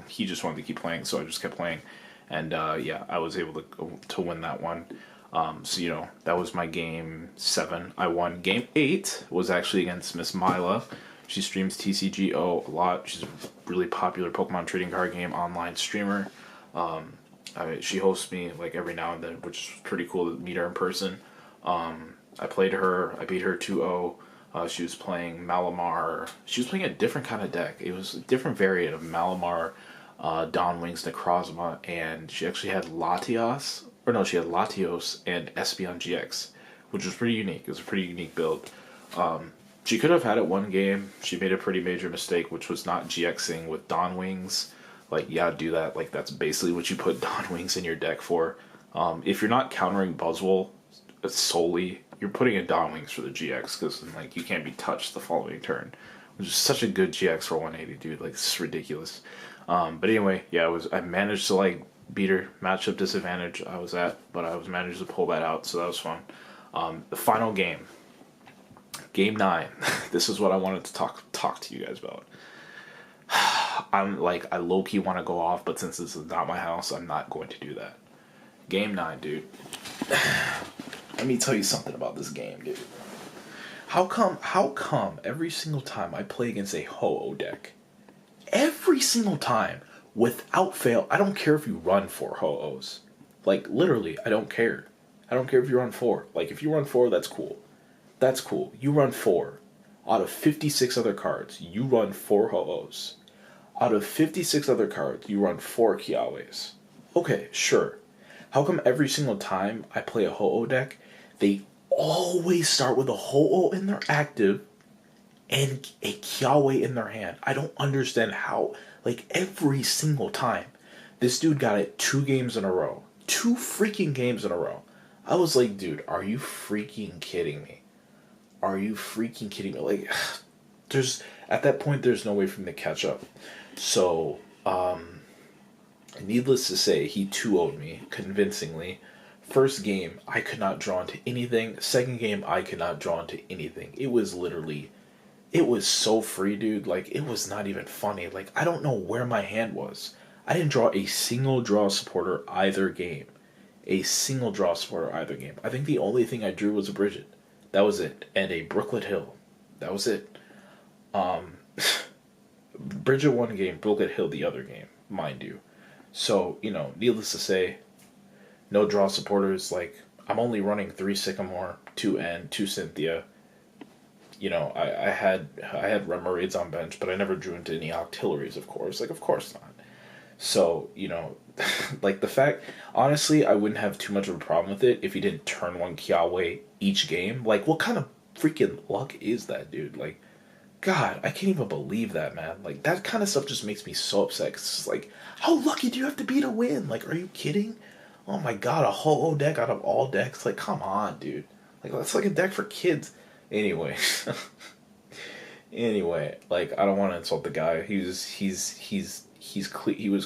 He just wanted to keep playing, so I just kept playing. And I was able to win that one. That was my game 7. I won. Game 8 was actually against Miss Mila. She streams TCGO a lot. She's a really popular Pokemon trading card game online streamer. She hosts me every now and then, which is pretty cool to meet her in person. I played her. I beat her 2-0. She was playing Malamar. She was playing a different kind of deck. It was a different variant of Malamar, Dawn Wings, Necrozma, and she actually had Latios and Espeon GX, which was pretty unique. It was a pretty unique build. She could have had it one game. She made a pretty major mistake, which was not GXing with Dawn Wings. Do that. That's basically what you put Dawn Wings in your deck for. If you're not countering Buzzwole solely, you're putting in Dawn Wings for the GX, because you can't be touched the following turn, which is such a good GX for 180, dude. It's ridiculous. But anyway, I managed to beat her. Matchup disadvantage I was at, but I was managed to pull that out, so that was fun. The final game, game 9. This is what I wanted to talk to you guys about. I low-key want to go off, but since this is not my house, I'm not going to do that. Game 9, dude. Let me tell you something about this game, dude. How come every single time I play against a Ho-Oh deck, every single time, without fail, I don't care if you run 4 Ho-Ohs. Literally, I don't care. I don't care if you run 4. If you run 4, that's cool. That's cool. You run 4. Out of 56 other cards, you run 4 Ho-Ohs. Out of 56 other cards, you run 4 Kiawes. Okay, sure. How come every single time I play a Ho-Oh deck, they always start with a Ho-Oh in their active, and a Kiawe in their hand. I don't understand how. Like, every single time, this dude got it 2 games in a row. 2 freaking games in a row. I was like, dude, are you freaking kidding me? Are you freaking kidding me? Like, at that point, there's no way for him to catch up. So, needless to say, he 2-0'd me convincingly. First game, I could not draw into anything. Second game, I could not draw into anything. It was so free, dude. Like, it was not even funny. Like, I don't know where my hand was. I didn't draw a single draw supporter either game. I think the only thing I drew was a Bridget. That was it. And a Brooklet Hill. That was it. Bridget one game, Brooklet Hill the other game, mind you. So, needless to say, no draw supporters. Like, I'm only running 3 Sycamore, 2 N, 2 Cynthia. I had Remerades on bench, but I never drew into any Octilleries, of course. Like, of course not. So, like, the fact, honestly, I wouldn't have too much of a problem with it if he didn't turn 1 Kiawe each game. Like, what kind of freaking luck is that, dude? Like, God, I can't even believe that, man. Like, that kind of stuff just makes me so upset. 'Cause it's like, how lucky do you have to be to win? Like, are you kidding? Oh my God, a holo deck out of all decks? Like, come on, dude. Like, that's like a deck for kids. Anyway. Like, I don't want to insult the guy. He was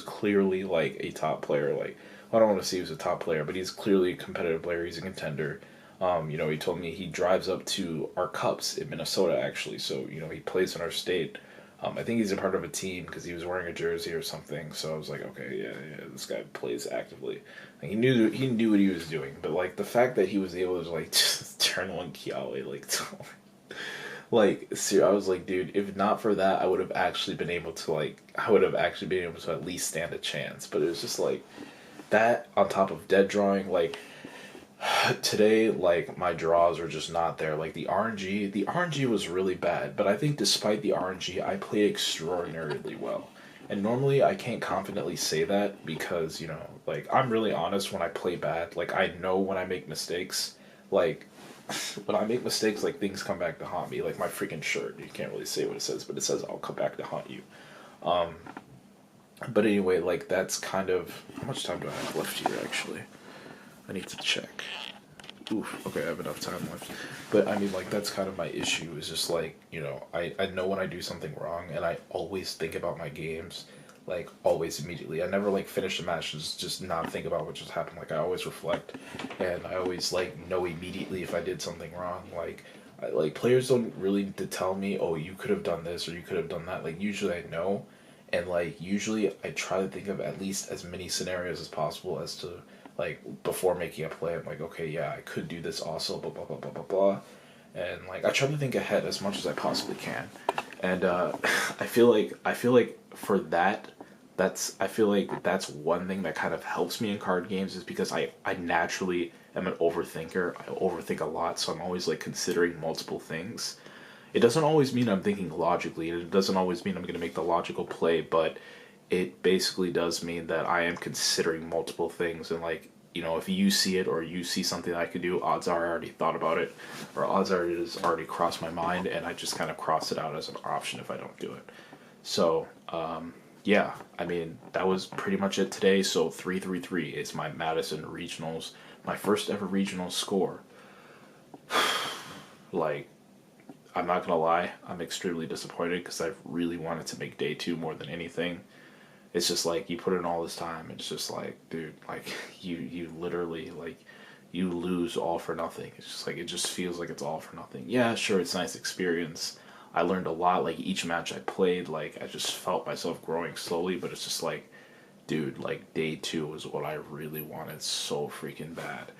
clearly like a top player. Like, I don't want to say he was a top player, but he's clearly a competitive player. He's a contender. He told me he drives up to our cups in Minnesota, actually. So, he plays in our state. I think he's a part of a team because he was wearing a jersey or something. So I was like, okay, yeah, this guy plays actively. Like, he knew what he was doing. But, like, the fact that he was able to, like, just turn 1 Kiawe, like, seriously, I was like, dude, if not for that, I would have actually been able to, at least stand a chance. But it was just, like, that on top of dead drawing, like, today, like, my draws are just not there. Like, the RNG was really bad, but I think despite the RNG, I played extraordinarily well. And normally I can't confidently say that because, like, I'm really honest when I play bad. Like, I know when I make mistakes. Like, when I make mistakes, like, things come back to haunt me. Like, my freaking shirt. You can't really say what it says, but it says, I'll come back to haunt you. But anyway, like, that's kind of... How much time do I have left here, actually? I need to check. Oof, okay, I have enough time left. But, I mean, like, that's kind of my issue, is just, like, I know when I do something wrong, and I always think about my games, like, always immediately. I never, like, finish a match and just not think about what just happened. Like, I always reflect, and I always, like, know immediately if I did something wrong. Like, players don't really need to tell me, oh, you could have done this, or you could have done that. Like, usually I know, and, like, usually I try to think of at least as many scenarios as possible as to... Like, before making a play, I'm like, okay, yeah, I could do this also, blah, blah, blah, blah, blah, blah. And, like, I try to think ahead as much as I possibly can. And, I feel like for that, I feel like that's one thing that kind of helps me in card games is because I naturally am an overthinker. I overthink a lot, so I'm always, like, considering multiple things. It doesn't always mean I'm thinking logically, and it doesn't always mean I'm going to make the logical play, but... it basically does mean that I am considering multiple things, and, like, if you see it or you see something that I could do, odds are I already thought about it, or odds are it has already crossed my mind, and I just kind of cross it out as an option if I don't do it. So, yeah, I mean, that was pretty much it today. So 3-3-3 is my Madison Regionals, my first ever regional score. Like, I'm not gonna lie, I'm extremely disappointed because I really wanted to make day 2 more than anything. It's just like, you put in all this time, it's just like, dude, like, you literally, like, you lose all for nothing. It's just like, it just feels like it's all for nothing. Yeah, sure, it's a nice experience. I learned a lot, like, each match I played, like, I just felt myself growing slowly, but it's just like, dude, like, day 2 was what I really wanted so freaking bad.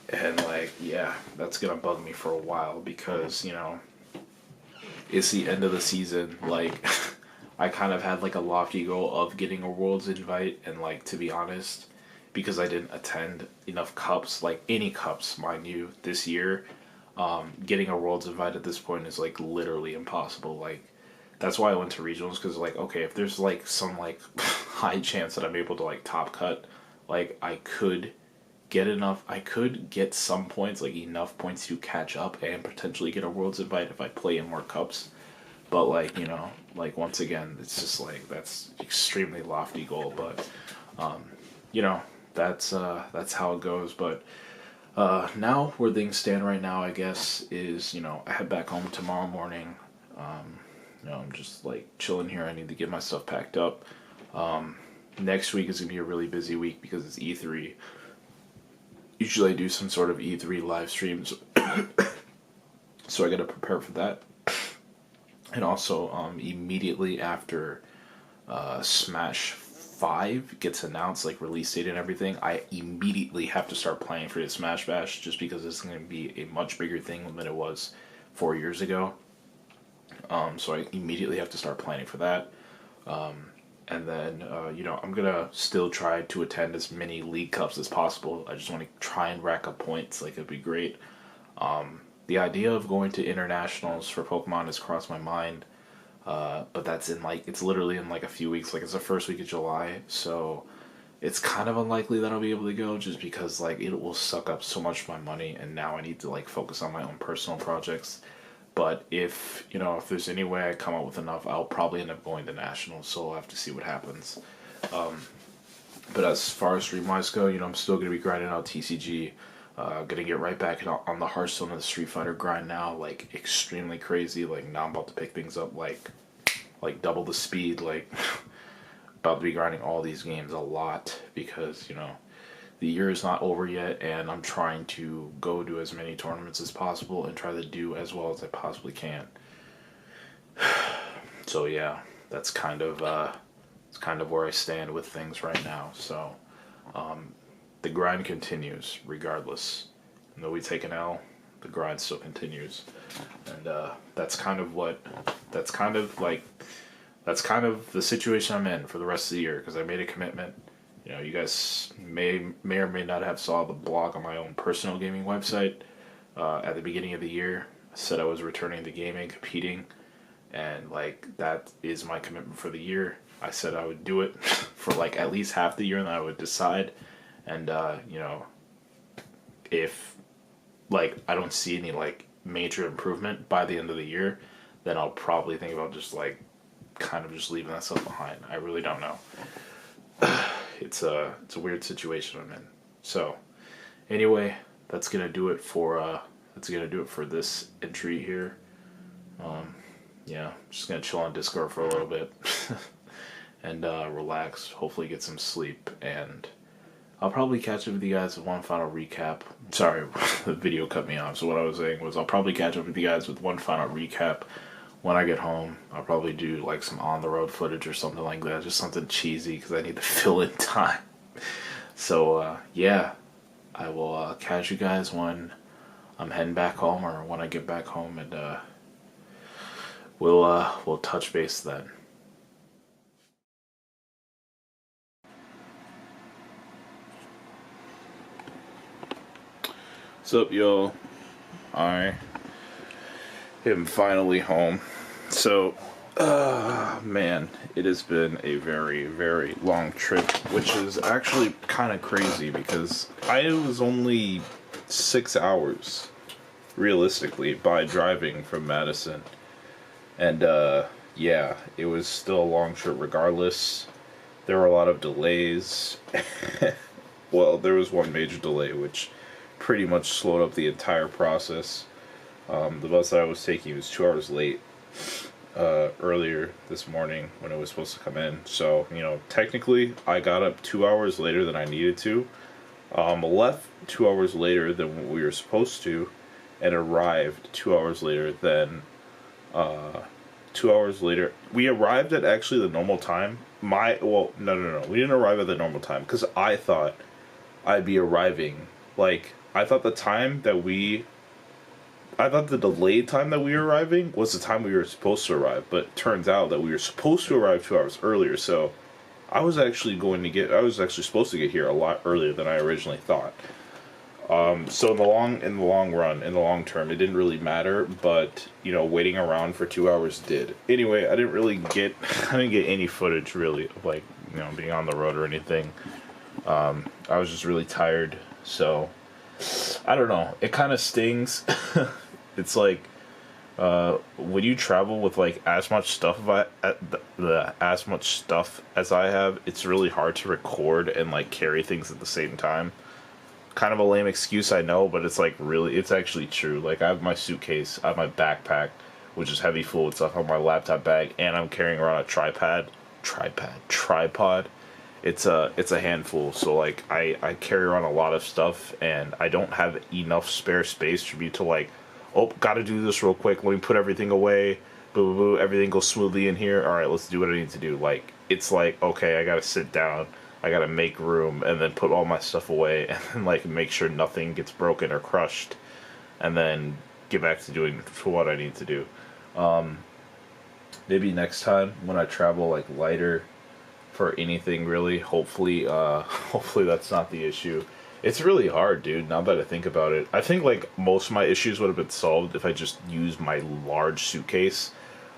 And, like, yeah, that's gonna bug me for a while because, it's the end of the season, like... I kind of had, like, a lofty goal of getting a Worlds invite, and, like, to be honest, because I didn't attend enough cups, like, any cups, mind you, this year, getting a Worlds invite at this point is, like, literally impossible. Like, that's why I went to regionals, because, like, okay, if there's, like, some, like, high chance that I'm able to, like, top cut, like, I could get enough. I could get some points, like enough points to catch up and potentially get a Worlds invite if I play in more cups. But like, you know, like once again, it's just like that's extremely lofty goal. But you know, that's how it goes. But now where things stand right now, I guess, is, you know, I head back home tomorrow morning. You know, I'm just like chilling here. I need to get my stuff packed up. Next week is gonna be a really busy week because it's E3. Usually I do some sort of E3 live streams, so I gotta prepare for that. And also, immediately after Smash 5 gets announced, like release date and everything, I immediately have to start planning for the Smash Bash, just because it's going to be a much bigger thing than it was 4 years ago. So I immediately have to start planning for that. And then, you know, I'm going to still try to attend as many League Cups as possible. I just want to try and rack up points. Like, it'd be great. The idea of going to internationals for Pokemon has crossed my mind, but that's in like, it's literally in like a few weeks, like it's the first week of July, so it's kind of unlikely that I'll be able to go, just because like it will suck up so much of my money, and now I need to like focus on my own personal projects. But if, you know, if there's any way I come up with enough, I'll probably end up going to nationals, so I'll have to see what happens. But as far as stream-wise go, you know, I'm still going to be grinding out TCG. Gonna get right back on the Hearthstone of the Street Fighter grind now, like extremely crazy. Like now I'm about to pick things up like double the speed, like about to be grinding all these games a lot, because, you know, the year is not over yet, and I'm trying to go do as many tournaments as possible and try to do as well as I possibly can. So yeah, that's kind of where I stand with things right now. So the grind continues regardless. Even though we take an L, the grind still continues. And that's kind of the situation I'm in for the rest of the year, because I made a commitment. You know, you guys may or may not have saw the blog on my own personal gaming website. At the beginning of the year, I said I was returning to gaming, competing, and like that is my commitment for the year. I said I would do it for like at least half the year, and then I would decide. And, you know, if, like, I don't see any, like, major improvement by the end of the year, then I'll probably think about just, like, kind of just leaving that stuff behind. I really don't know. It's a weird situation I'm in. So, anyway, that's gonna do it for this entry here. Yeah, just gonna chill on Discord for a little bit. And, relax, hopefully get some sleep, and I'll probably catch up with you guys with one final recap. Sorry, the video cut me off. So what I was saying was I'll probably catch up with you guys with one final recap when I get home. I'll probably do like some on-the-road footage or something like that. Just something cheesy because I need to fill in time. So, yeah, I will catch you guys when I'm heading back home, or when I get back home, and we'll touch base then. What's up, y'all? I am finally home. So, man, it has been a very, very long trip, which is actually kind of crazy because I was only 6 hours, realistically, by driving from Madison. And, yeah, it was still a long trip regardless. There were a lot of delays. Well, there was one major delay, which pretty much slowed up the entire process. The bus that I was taking was 2 hours late earlier this morning when it was supposed to come in. So, you know, technically I got up 2 hours later than I needed to. Left 2 hours later than what we were supposed to, and arrived 2 hours later than 2 hours later. We arrived at actually the normal time. No. We didn't arrive at the normal time because I thought I'd be arriving, like, I thought the delayed time that we were arriving was the time we were supposed to arrive, but it turns out that we were supposed to arrive 2 hours earlier, so I was actually supposed to get here a lot earlier than I originally thought. So in the long term, it didn't really matter, but, you know, waiting around for 2 hours did. Anyway, I didn't get any footage, really, of, like, you know, being on the road or anything. I was just really tired. So I don't know. It kind of stings. It's like when you travel with like as much stuff as much stuff as I have, it's really hard to record and like carry things at the same time. Kind of a lame excuse, I know, but it's like really, it's actually true. Like I have my suitcase, I have my backpack, which is heavy full of stuff, on my laptop bag, and I'm carrying around a tripod. It's a handful. So like I carry around a lot of stuff, and I don't have enough spare space for me to like, oh, gotta do this real quick. Let me put everything away. Boo, boo, boo. Everything goes smoothly in here. All right, let's do what I need to do. Like it's like, okay, I gotta sit down. I gotta make room and then put all my stuff away and then like make sure nothing gets broken or crushed, and then get back to doing what I need to do. Maybe next time when I travel like lighter for anything really. Hopefully, hopefully that's not the issue. It's really hard, dude. Now that I think about it, I think like most of my issues would have been solved if I just used my large suitcase.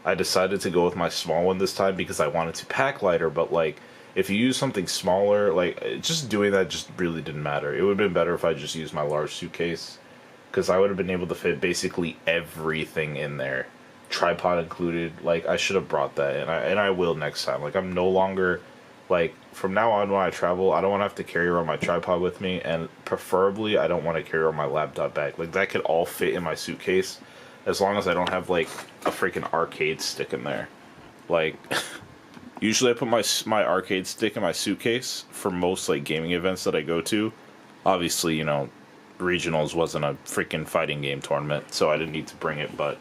I decided to go with my small one this time because I wanted to pack lighter, but like if you use something smaller, like just doing that just really didn't matter. It would have been better if I just used my large suitcase, because I would have been able to fit basically everything in there, tripod included. Like I should have brought that, and I will next time. Like I'm no longer like from now on when I travel, I don't want to have to carry around my tripod with me, and preferably I don't want to carry around my laptop bag. Like that could all fit in my suitcase, as long as I don't have like a freaking arcade stick in there. Like usually I put my arcade stick in my suitcase for most like gaming events that I go to. Obviously, you know, regionals wasn't a freaking fighting game tournament, so I didn't need to bring it, but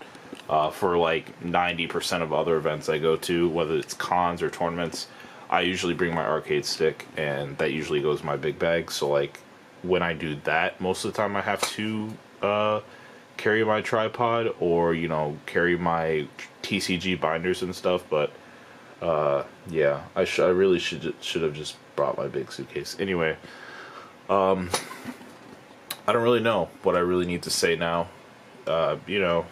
for like 90% of other events I go to, whether it's cons or tournaments, I usually bring my arcade stick, and that usually goes in my big bag. So like when I do that, most of the time I have to carry my tripod, or you know, carry my TCG binders and stuff. But yeah, I really should have just brought my big suitcase. Anyway, I don't really know what I really need to say now. You know,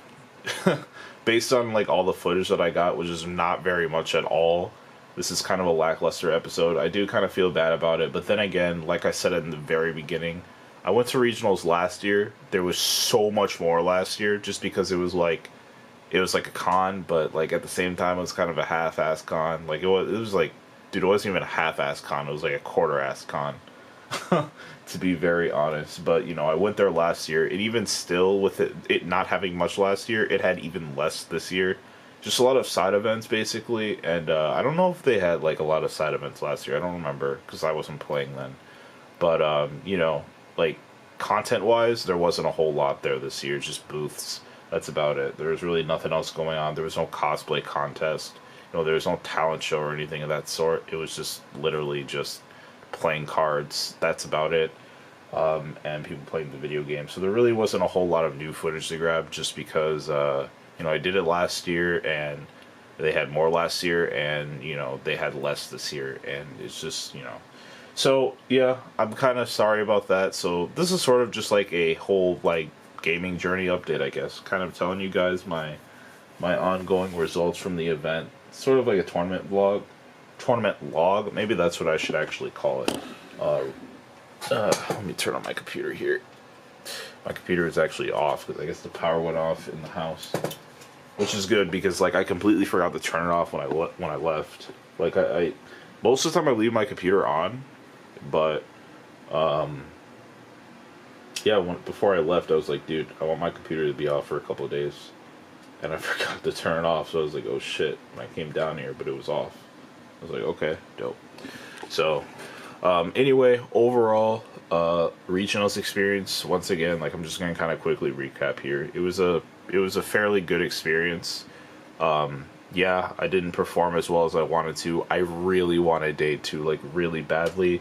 based on like all the footage that I got, which is not very much at all, this is kind of a lackluster episode. I do kind of feel bad about it, but then again, like I said in the very beginning, I went to regionals last year. There was so much more last year, just because it was like a con, but like at the same time it was kind of a half-ass con. Like it was like, dude, it wasn't even a half-ass con, it was like a quarter-ass con. To be very honest. But you know, I went there last year, and even still with it not having much last year, it had even less this year. Just a lot of side events basically, and I don't know if they had like a lot of side events last year. I don't remember because I wasn't playing then. But you know, like content wise, there wasn't a whole lot there this year, just booths. That's about it. There was really nothing else going on. There was no cosplay contest. You know, there was no talent show or anything of that sort. It was just literally just playing cards. That's about it. And people playing the video game. So there really wasn't a whole lot of new footage to grab, just because you know, I did it last year, and they had more last year, and you know, they had less this year, and it's just, you know. So yeah, I'm kind of sorry about that. So this is sort of just like a whole like gaming journey update, I guess, kind of telling you guys my ongoing results from the event. Sort of like a tournament log. Maybe that's what I should actually call it. Let me turn on my computer here. My computer is actually off because I guess the power went off in the house, which is good because like I completely forgot to turn it off when I left. Like I most of the time I leave my computer on, but yeah, before I left I was like, dude, I want my computer to be off for a couple of days, and I forgot to turn it off. So I was like, oh shit, when I came down here, but it was off. I was like, okay, dope. So anyway, overall, regionals experience, once again, like I'm just gonna kind of quickly recap here. It was a fairly good experience. Yeah, I didn't perform as well as I wanted to. I really wanted day 2, like really badly.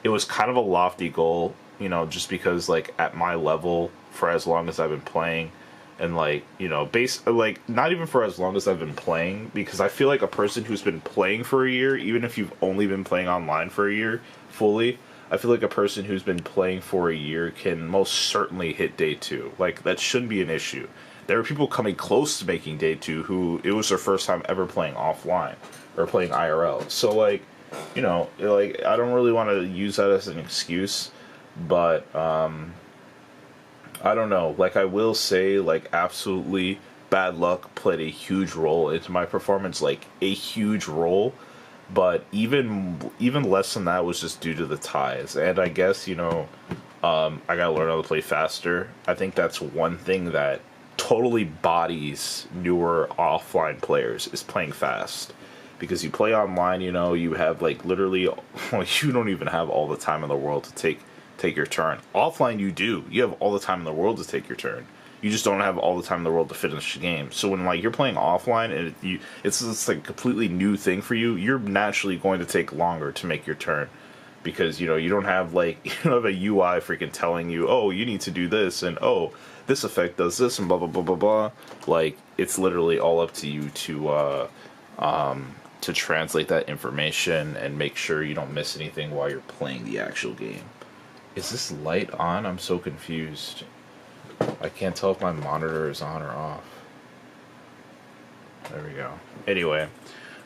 It was kind of a lofty goal, you know, just because like at my level, for as long as I've been playing, and like, you know, like not even for as long as I've been playing, because I feel like a person who's been playing for a year, even if you've only been playing online for a year fully, I feel like a person who's been playing for a year can most certainly hit day 2. Like that shouldn't be an issue. There are people coming close to making day 2 who it was their first time ever playing offline or playing IRL. So like, you know, like I don't really want to use that as an excuse, But I don't know. Like, I will say, like, absolutely bad luck played a huge role into my performance, like a huge role. But even less than that was just due to the ties. And I guess, I gotta learn how to play faster. I think that's one thing that totally bodies newer offline players is playing fast. Because you play online, you have like literally, well, you don't even have all the time in the world to take your turn. Offline, you do. You have all the time in the world to take your turn. You just don't have all the time in the world to finish the game. So when like you're playing offline and it's like a completely new thing for you, you're naturally going to take longer to make your turn. Because you don't have like you don't have a UI freaking telling you, oh, you need to do this, and oh, this effect does this, and blah blah blah blah blah. Like, it's literally all up to you to translate that information and make sure you don't miss anything while you're playing the actual game. Is this light on? I'm so confused. I can't tell if my monitor is on or off. There we go. Anyway,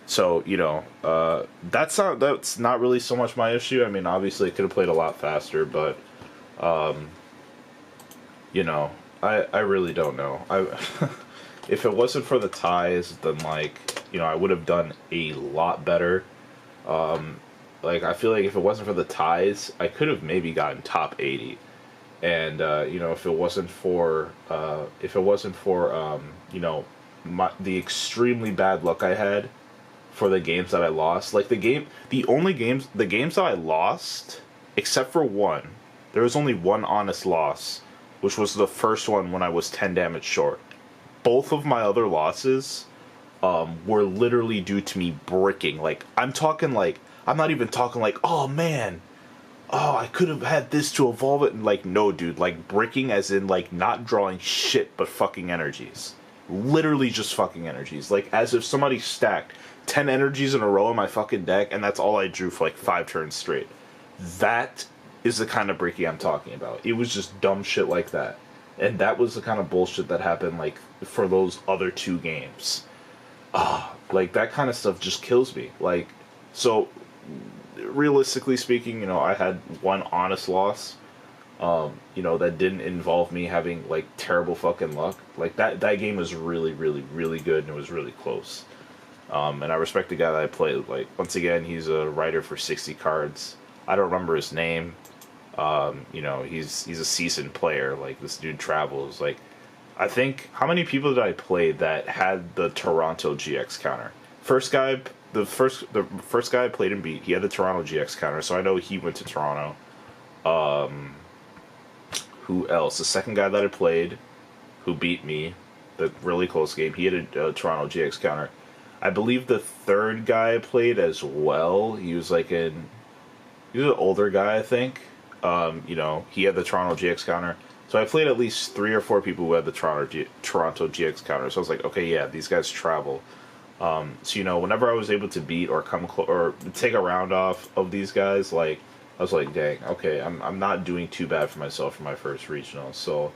so that's not really so much my issue. I mean, obviously I could have played a lot faster, but I really don't know. If it wasn't for the ties, then I would have done a lot better. I feel like if it wasn't for the ties, I could have maybe gotten top 80. And if it wasn't for the extremely bad luck I had for the games that I lost, the games that I lost, except for one, there was only one honest loss, which was the first one when I was 10 damage short. Both of my other losses were literally due to me bricking. I'm not even talking oh man, oh, I could have had this to evolve it, and no, dude, bricking as in not drawing shit but fucking energies. Literally just fucking energies. As if somebody stacked 10 energies in a row in my fucking deck, and that's all I drew for 5 turns straight. That is the kind of bricking I'm talking about. It was just dumb shit like that. And that was the kind of bullshit that happened for those other 2 games. That kind of stuff just kills me. So realistically speaking, I had one honest loss, that didn't involve me having terrible fucking luck. That game was really, really, really good, and it was really close. And I respect the guy that I played. Once again, he's a writer for 60 cards. I don't remember his name. He's a seasoned player. This dude travels. I think, how many people did I play that had the Toronto GX counter? The first guy I played and beat, he had the Toronto GX counter, so I know he went to Toronto. Who else? The second guy that I played, who beat me, the really close game, he had a Toronto GX counter. I believe the third guy I played as well, he was an older guy, I think. He had the Toronto GX counter. So I played at least 3 or 4 people who had the Toronto GX counter. So I was like, okay, yeah, these guys travel. So whenever I was able to beat or or take a round off of these guys, I was like, dang, okay, I'm not doing too bad for myself for my first regional. So,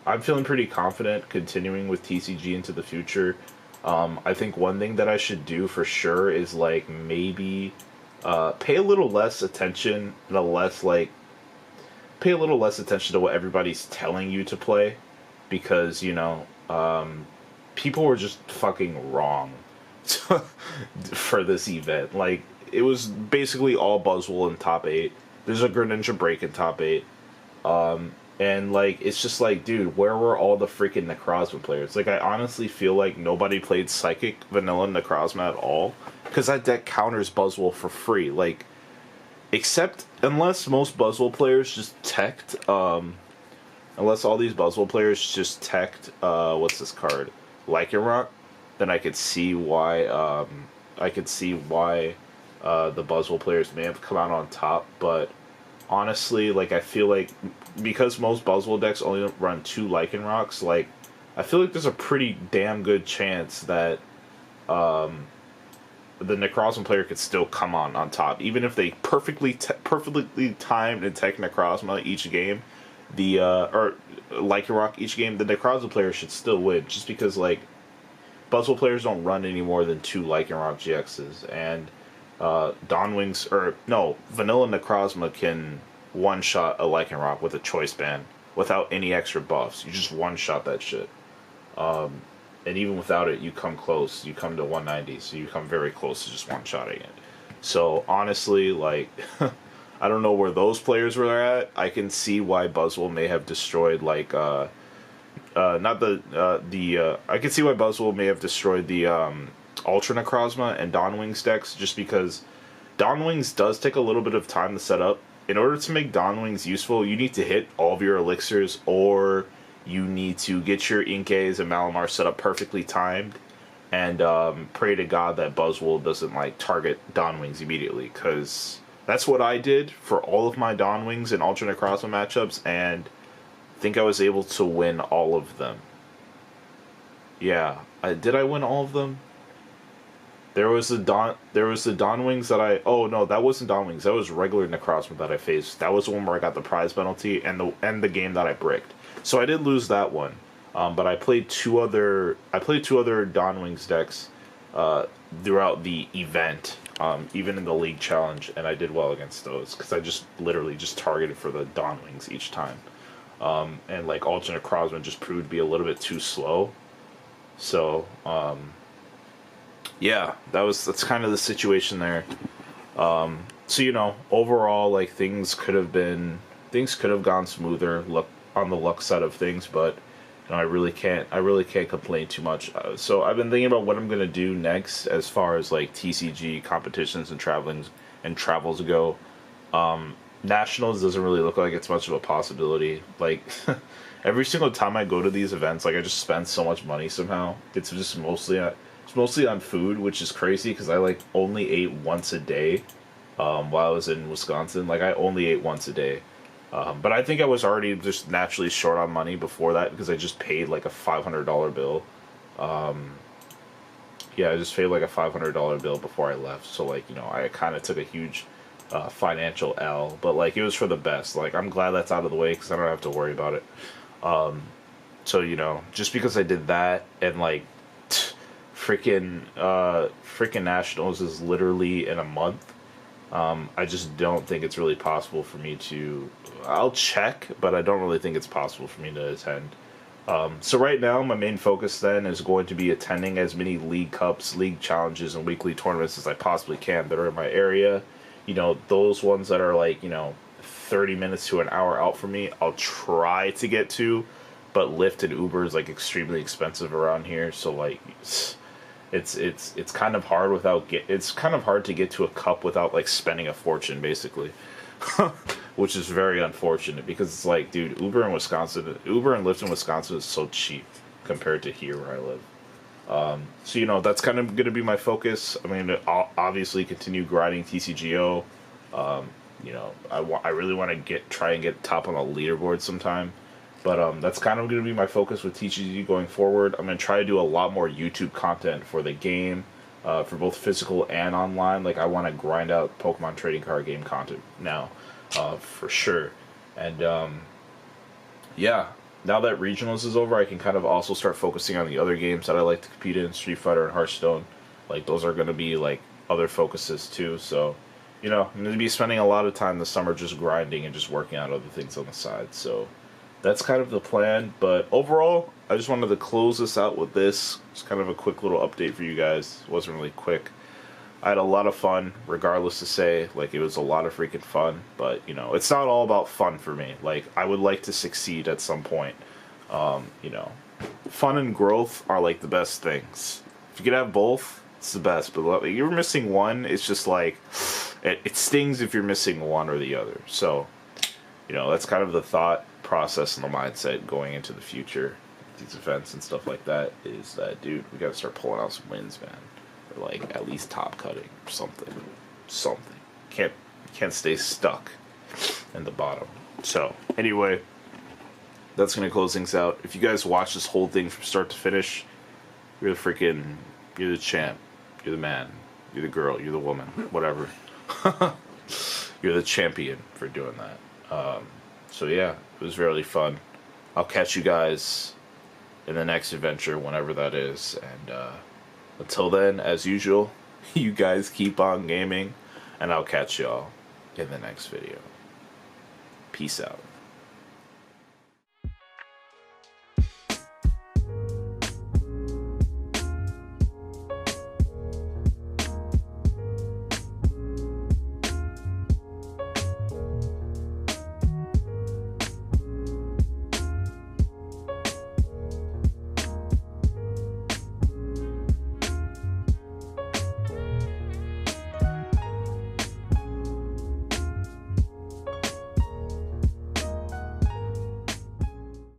I'm feeling pretty confident continuing with TCG into the future. I think one thing that I should do for sure is maybe pay a little less attention and pay a little less attention to what everybody's telling you to play, because people were just fucking wrong for this event. It was basically all Buzzwole in top 8. There's a Greninja break in top 8. And it's just dude, where were all the freaking Necrozma players? I honestly feel like nobody played Psychic Vanilla Necrozma at all, because that deck counters Buzzwole for free. Except, unless most Buzzwole players just teched, unless all these Buzzwole players just teched, what's this card? Lycanroc, then I could see why, the Buzzwole players may have come out on top. But honestly, I feel like because most Buzzwole decks only run 2 Lycanrocs, I feel like there's a pretty damn good chance that the Necrozma player could still come on top, even if they perfectly timed and tech Necrozma each game. Or Lycanroc each game, the Necrozma player should still win, just because Buzzwole players don't run any more than 2 Lycanroc GXs, and Vanilla Necrozma can one-shot a Lycanroc with a Choice Band without any extra buffs. You just one-shot that shit. And even without it, you come close. You come to 190, so you come very close to just one-shotting it. So, honestly, like, I don't know where those players were at. I can see why Buzzwole may have destroyed, like, I can see why Buzzwole may have destroyed the, Ultra Necrozma and Dawnwings decks, just because Dawnwings does take a little bit of time to set up. In order to make Dawnwings useful, you need to hit all of your elixirs, or you need to get your Inkays and Malamar set up perfectly timed, and pray to God that Buzzwole doesn't like target Dawnwings immediately, because that's what I did for all of my Dawnwings and Ultra Necrozma matchups, and I think I was able to win all of them. Yeah, did I win all of them? There was the Dawnwings that I... Oh, no, that wasn't Dawnwings. That was regular Necrozma that I faced. That was the one where I got the prize penalty and the game that I bricked. So I did lose that one. But I played two other Dawnwings decks throughout the event, even in the League Challenge, and I did well against those, because I just literally just targeted for the Dawnwings each time. And, like, Ultra Necrozma just proved to be a little bit too slow. So, yeah, that's kind of the situation there. So, you know, overall, like, things could have gone smoother on the luck side of things, but you know, I really can't complain too much. So I've been thinking about what I'm gonna do next as far as like TCG competitions and travels go. Nationals doesn't really look like it's much of a possibility. Like every single time I go to these events, like I just spend so much money somehow. It's just mostly on food, which is crazy because I like only ate once a day while I was in Wisconsin. Like I only ate once a day. But I think I was already just naturally short on money before that because I just paid like a $500 bill. Yeah, I just paid like a $500 bill before I left. So like, you know, I kind of took a huge financial L, but like it was for the best. Like I'm glad that's out of the way because I don't have to worry about it. So, you know, just because I did that and like freaking Nationals is literally in a month. I just don't think it's really possible for me to... I'll check, but I don't really think it's possible for me to attend. So right now, my main focus then is going to be attending as many League Cups, League Challenges, and weekly tournaments as I possibly can that are in my area. You know, those ones that are like, you know, 30 minutes to an hour out from me, I'll try to get to, but Lyft and Uber is like extremely expensive around here, so like... It's kind of hard it's kind of hard to get to a cup without like spending a fortune basically, which is very unfortunate because it's like, dude, Uber and Lyft in Wisconsin is so cheap compared to here where I live. So you know that's kind of going to be my focus. I mean, I'll obviously continue grinding TCGO. You know, I really want to try and get top on the leaderboard sometime. But that's kind of going to be my focus with TCG going forward. I'm going to try to do a lot more YouTube content for the game, for both physical and online. Like, I want to grind out Pokemon trading card game content now, for sure. And, yeah, now that Regionals is over, I can kind of also start focusing on the other games that I like to compete in, Street Fighter and Hearthstone. Like, those are going to be, like, other focuses, too. So, you know, I'm going to be spending a lot of time this summer just grinding and just working on other things on the side, so... That's kind of the plan, but overall, I just wanted to close this out with this. It's kind of a quick little update for you guys. It wasn't really quick. I had a lot of fun, regardless to say. Like, it was a lot of freaking fun, but, you know, it's not all about fun for me. Like, I would like to succeed at some point. You know, fun and growth are, like, the best things. If you could have both, it's the best, but if you're missing one, it's just, like, it stings if you're missing one or the other. So, you know, that's kind of the thought process and the mindset going into the future, these events and stuff like that, is that, dude, we gotta start pulling out some wins, man. Or like at least top cutting or something. Can't stay stuck in the bottom. So anyway, that's gonna close things out. If you guys watch this whole thing from start to finish, you're the champ, you're the man, you're the girl, you're the woman, whatever. You're the champion for doing that. So yeah, it was really fun. I'll catch you guys in the next adventure, whenever that is. And until then, as usual, you guys keep on gaming, and I'll catch y'all in the next video. Peace out.